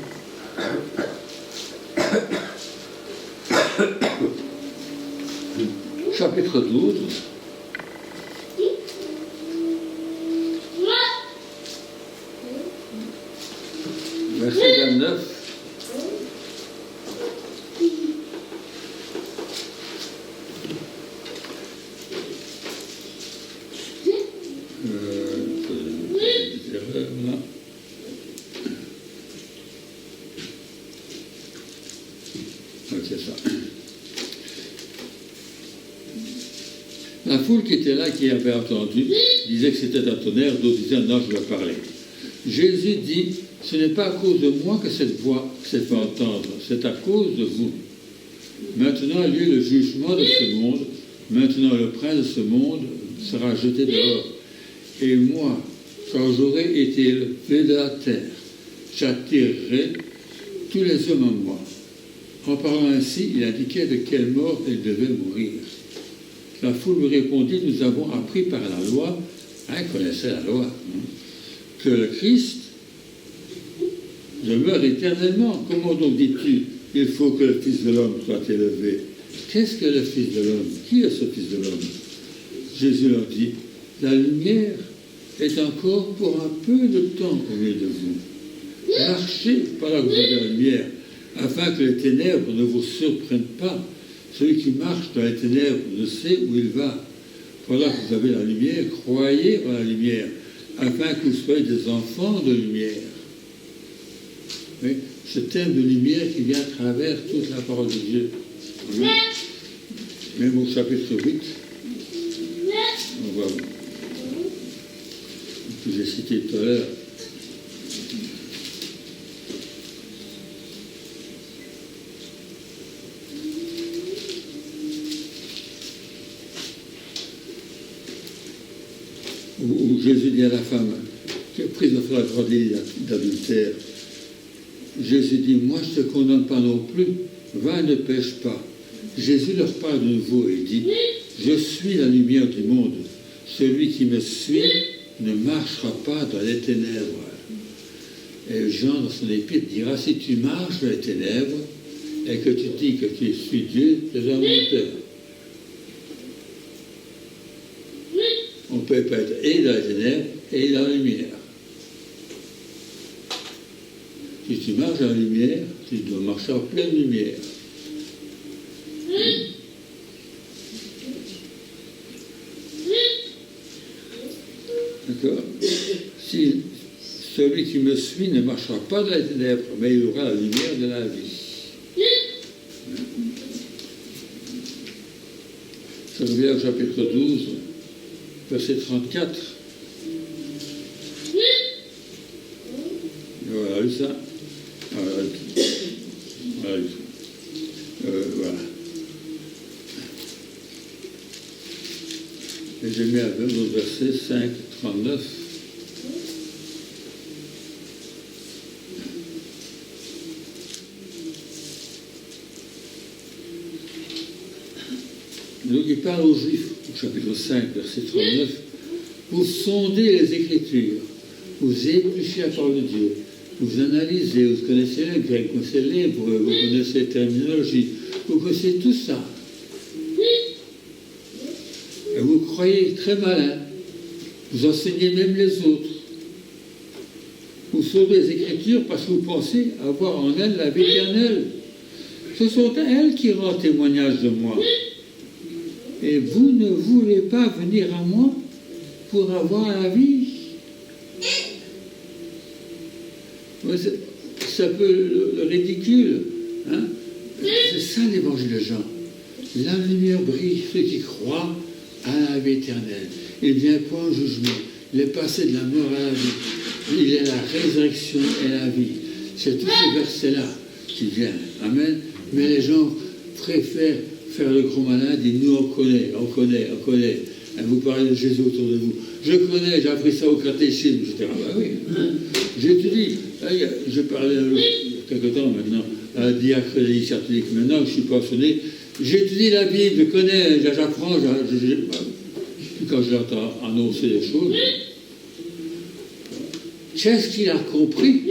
S1: Chapitre 12. Verset 29. C'est ça. La foule qui était là, qui avait entendu, disait que c'était un tonnerre, d'autres disaient un ange lui a parlé. Jésus dit, ce n'est pas à cause de moi que cette voix s'est fait entendre, c'est à cause de vous. Maintenant a lieu le jugement de ce monde, maintenant le prince de ce monde sera jeté dehors. Et moi, quand j'aurai été élevé de la terre, j'attirerai tous les hommes en moi. En parlant ainsi, il indiquait de quelle mort il devait mourir. La foule lui répondit, nous avons appris par la loi, il connaissait la loi, que le Christ demeure éternellement. Comment donc dis-tu, il faut que le Fils de l'homme soit élevé? Qu'est-ce que le Fils de l'homme? Qui est ce Fils de l'homme? Jésus leur dit, la lumière est encore pour un peu de temps au milieu de vous. Marchez pendant que vous avez la lumière, afin que les ténèbres ne vous surprennent pas. Celui qui marche dans les ténèbres ne sait où il va. Pendant que vous avez la lumière, croyez en la lumière, afin que vous soyez des enfants de lumière. Oui, ce thème de lumière qui vient à travers toute la parole de Dieu. Oui. Même au chapitre 8, on va, que j'ai cité tout à l'heure, où Jésus dit à la femme qui est prise dans la droite d'adultère, Jésus dit, moi je ne te condamne pas non plus, va et ne pêche pas. Jésus leur parle de nouveau et dit, je suis la lumière du monde, celui qui me suit ne marchera pas dans les ténèbres. Et Jean dans son épître dira, si tu marches dans les ténèbres et que tu dis que tu suis Dieu, tu es un menteur. On ne peut pas être et dans les ténèbres et dans la lumière. Si tu marches dans la lumière, tu dois marcher en pleine lumière. D'accord? Si celui qui me suit ne marchera pas dans les ténèbres, mais il aura la lumière de la vie. Je reviens au chapitre 12. Verset 34. Voilà, lu ça. Voilà. Voilà. Et j'ai mis un autre verset, 5,
S5: 39. Donc il parle aux Juifs, au chapitre 5, verset 39. Vous sondez les Écritures, vous épluchez la parole de Dieu, vous analysez, vous connaissez le grec, vous connaissez l'hébreu, vous connaissez la terminologie, vous connaissez tout ça. Et vous croyez très malin, vous enseignez même les autres. Vous sauvez les Écritures parce que vous pensez avoir en elles la vie éternelle. Ce sont elles qui rendent témoignage de moi. Et vous ne voulez pas venir à moi pour avoir la vie. C'est un peu le ridicule. Hein? C'est ça l'évangile de Jean. La lumière brille, ceux qui croient à la vie éternelle. Il ne vient pas au jugement. Il est passé de la mort à la vie. Il est la résurrection et la vie. C'est tous ces versets-là qui viennent. Amen. Mais les gens préfèrent faire le gros malin, dire nous on connaît. Et vous parlez de Jésus autour de vous. Je connais, j'ai appris ça au catéchisme, etc. Ah oui. J'étudie. Je parlais il y a quelque temps maintenant à un diacre de l'Église catholique. Maintenant, je suis passionné. J'étudie la Bible, je connais, j'apprends. Quand je l'entends annoncer les choses, qu'est-ce qu'il a compris?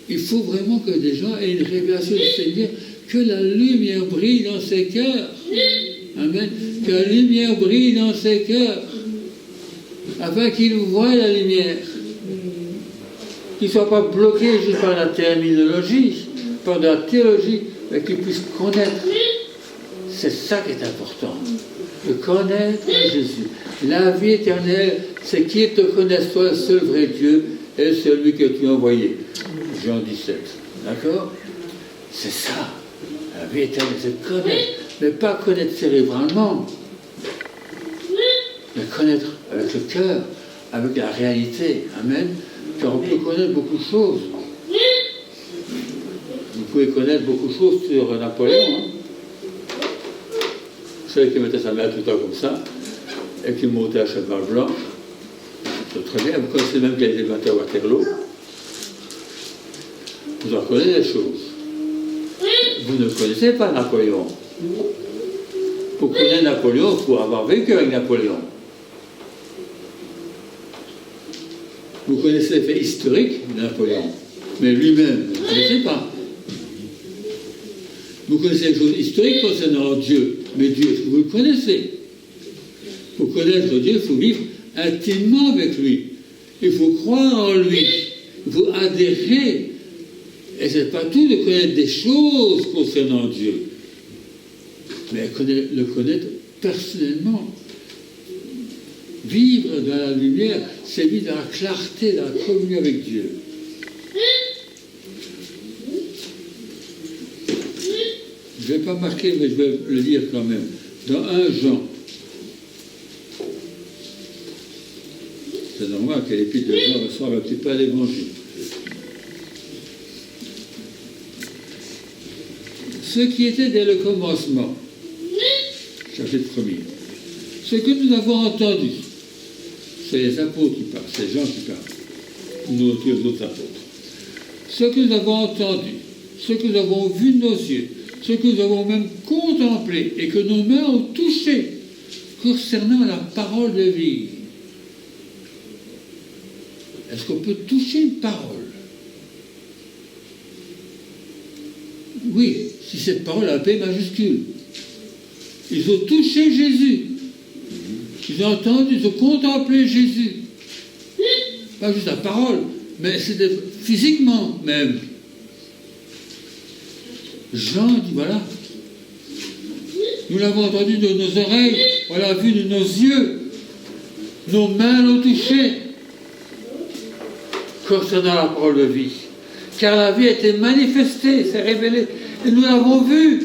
S5: Il faut vraiment que des gens aient une révélation du Seigneur, que la lumière brille dans ses cœurs. Amen. Que la lumière brille dans ses cœurs, afin qu'ils voient la lumière. Qu'ils ne soient pas bloqués juste par la terminologie, par la théologie, mais qu'ils puissent connaître. C'est ça qui est important. De connaître Jésus. La vie éternelle, c'est qu'ils te connaissent, toi, le seul vrai Dieu, et celui que tu as envoyé. Jean 17. D'accord? C'est ça. La vie éternelle, c'est connaître. Mais pas connaître cérébralement. Mais connaître avec le cœur, avec la réalité. Amen. Car on peut connaître beaucoup de choses. Vous pouvez connaître beaucoup de choses sur Napoléon. Hein? Celui qui mettait sa main tout le temps comme ça, et qui montait à cheval blanc. C'est très bien. Vous connaissez même qu'il a été battu à Waterloo. Vous en connaissez des choses. Vous ne connaissez pas Napoléon. Pour connaître Napoléon, il faut avoir vécu avec Napoléon. Vous connaissez les faits historiques de Napoléon, mais lui-même, vous ne connaissez pas. Vous connaissez les choses historiques concernant Dieu, mais Dieu, est-ce que vous le connaissez? Pour connaître Dieu, il faut vivre intimement avec lui. Il faut croire en lui. Il faut adhérer. Et ce n'est pas tout de connaître des choses concernant Dieu, mais le connaître personnellement. Vivre dans la lumière, c'est vivre dans la clarté, dans la communion avec Dieu. Je ne vais pas marquer, mais je vais le dire quand même. Dans 1 Jean, c'est normal que l'épître de Jean ressemble un petit peu à l'évangile. Ce qui était dès le commencement, chapitre 1er, ce que nous avons entendu, c'est les apôtres qui parlent, c'est Jean qui parle, nous les autres apôtres. Ce que nous avons entendu, ce que nous avons vu de nos yeux, ce que nous avons même contemplé et que nos mains ont touché concernant la parole de vie. Est-ce qu'on peut toucher une parole? Oui, si cette parole a un P majuscule. Ils ont touché Jésus. Ils ont entendu, ils ont contemplé Jésus. Pas juste la parole, mais c'était physiquement même. Jean dit, voilà, nous l'avons entendu de nos oreilles, on l'a vu de nos yeux, nos mains l'ont touché, concernant la parole de vie. Car la vie a été manifestée, s'est révélée, et nous l'avons vue,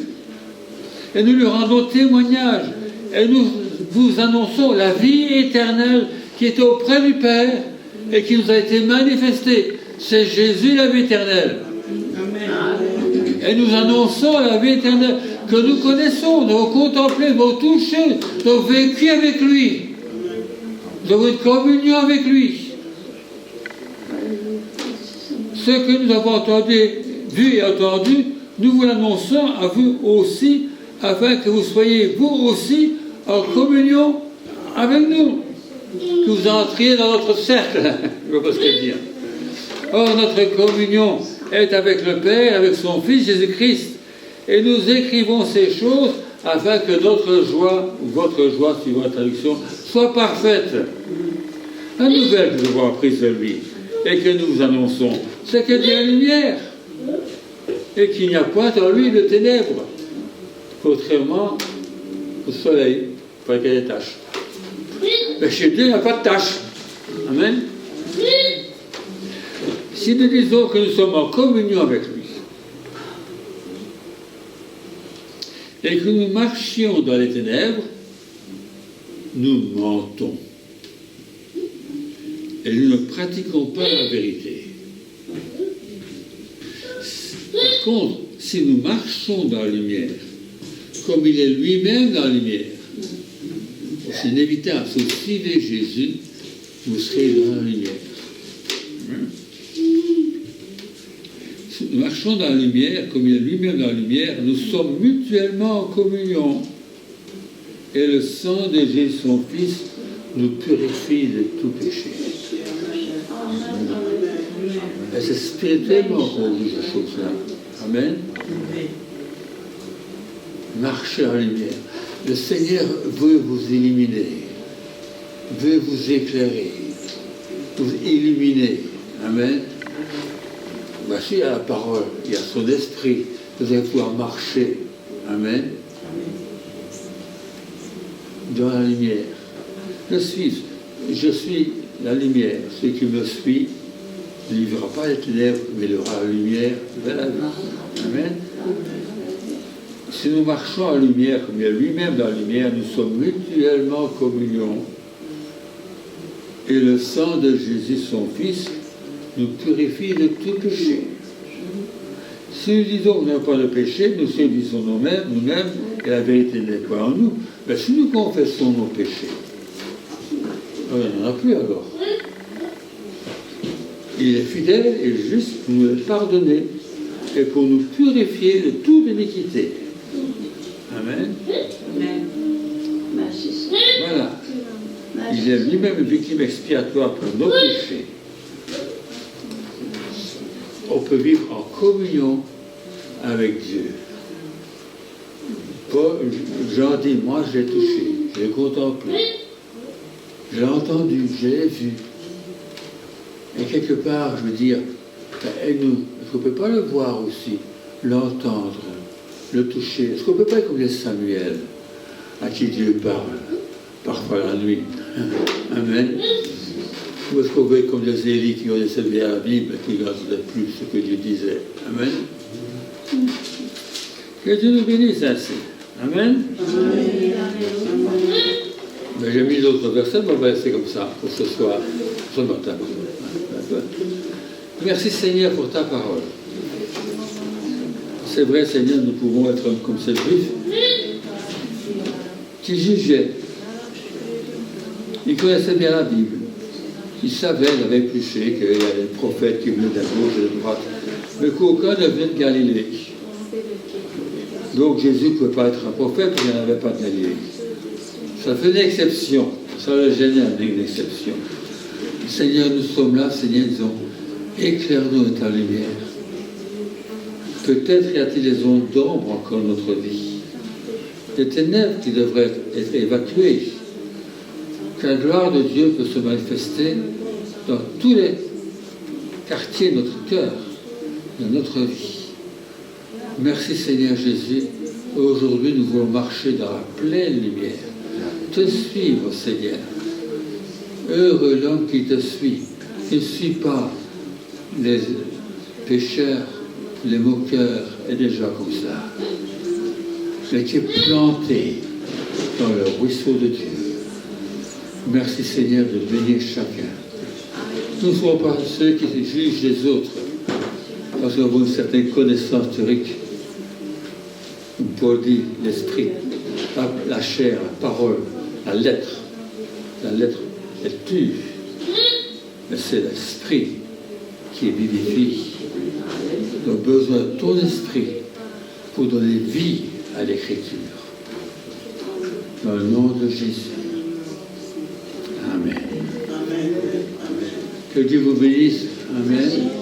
S5: et nous lui rendons témoignage, et nous vous annonçons la vie éternelle qui était auprès du Père, et qui nous a été manifestée. C'est Jésus la vie éternelle. Et nous annonçons la vie éternelle que nous connaissons, nous avons contemplé, nous avons touché, nous avons vécu avec lui. Nous avons une communion avec lui. Ce que nous avons entendu, vu et entendu, nous vous l'annonçons à vous aussi, afin que vous soyez vous aussi en communion avec nous. Que vous entriez dans notre cercle, je ne sais pas ce que dire. Or, notre communion est avec le Père, avec son Fils Jésus-Christ. Et nous écrivons ces choses afin que notre joie, ou votre joie, suivant la traduction, soit parfaite. La nouvelle que nous avons apprise de lui et que nous vous annonçons, c'est qu'il y a la lumière et qu'il n'y a point en lui de ténèbres. Contrairement au soleil, il qu'il y ait des taches. Mais chez Dieu, il n'y a pas de taches. Amen. Si nous disons que nous sommes en communion avec lui et que nous marchions dans les ténèbres, nous mentons. Et nous ne pratiquons pas la vérité. Par contre, si nous marchons dans la lumière, comme il est lui-même dans la lumière, c'est inévitable. Si vous suivez Jésus, vous serez dans la lumière. Si nous marchons dans la lumière, comme il est lui-même dans la lumière, nous sommes mutuellement en communion. Et le sang de Jésus, son Fils, nous purifie de tout péché. Et c'est spirituellement qu'on dit ces choses-là. Amen. Marchez en lumière. Le Seigneur veut vous éliminer, veut vous éclairer, vous illuminer. Amen. Voici, il y a la parole, il y a son esprit. Vous allez pouvoir marcher. Amen. Dans la lumière. Je suis la lumière. Celui qui me suit ne vivra pas les ténèbres, mais il aura la lumière vers la vie. Amen. Si nous marchons en lumière, comme il est lui-même dans la lumière, nous sommes mutuellement en communion. Et le sang de Jésus, son Fils, nous purifie de tout péché. Si nous disons que nous n'avons pas de péché, nous séduisons nous-mêmes, et la vérité n'est pas en nous. Mais si nous confessons nos péchés, il n'y en a plus alors. Il est fidèle et juste pour nous les pardonner et pour nous purifier de toute iniquité. Amen.
S2: Amen. Merci.
S5: Voilà. Il est lui-même une victime expiatoire pour nos péchés. On peut vivre en communion avec Dieu. Jean dit, moi je l'ai touché, je l'ai contemplé, je l'ai entendu, je l'ai vu. Et quelque part, je veux dire, et nous, est-ce qu'on ne peut pas le voir aussi, l'entendre, le toucher? Est-ce qu'on ne peut pas être comme les Samuel, à qui Dieu parle, parfois la nuit? Amen. Ou est-ce qu'on veut être comme les Élie qui ont laissé bien la Bible et qui ne gardaient plus ce que Dieu disait? Amen. Que Dieu nous bénisse ainsi. Amen. Mais j'ai mis d'autres versets, mais on va rester comme ça pour ce soir, ce matin. Merci Seigneur pour ta parole. C'est vrai Seigneur, nous pouvons être comme ces Juifs qui jugeaient. Ils connaissaient bien la Bible. Ils savaient, ils avaient péché, qu'il y avait des prophètes qui venaient de gauche et de droite, mais qu'aucun ne venait de Galilée. Donc Jésus ne pouvait pas être un prophète, il n'y en avait pas de Galilée. Ça fait une exception, ça le gênait avec une exception. Seigneur, nous sommes là, Seigneur, disons, éclaire-nous de ta lumière. Peut-être y a-t-il des ondes d'ombre encore dans notre vie, des ténèbres qui devraient être évacuées. Que la gloire de Dieu peut se manifester dans tous les quartiers de notre cœur, de notre vie. Merci Seigneur Jésus. Aujourd'hui, nous voulons marcher dans la pleine lumière. Te suivre, Seigneur. Heureux l'homme qui te suit, qui ne suit pas les pécheurs, les moqueurs et des gens comme ça, mais qui est planté dans le ruisseau de Dieu. Merci Seigneur de bénir chacun. Nous ne sommes pas ceux qui jugent les autres parce qu'ils ont une certaine connaissance théorique.
S1: Paul dit l'esprit, la chair, la parole, la lettre. La lettre, elle tue. Mais c'est l'esprit qui vivifie. Nous avons besoin de ton esprit pour donner vie à l'écriture. Dans le nom de Jésus. Amen. Que Dieu vous bénisse. Amen.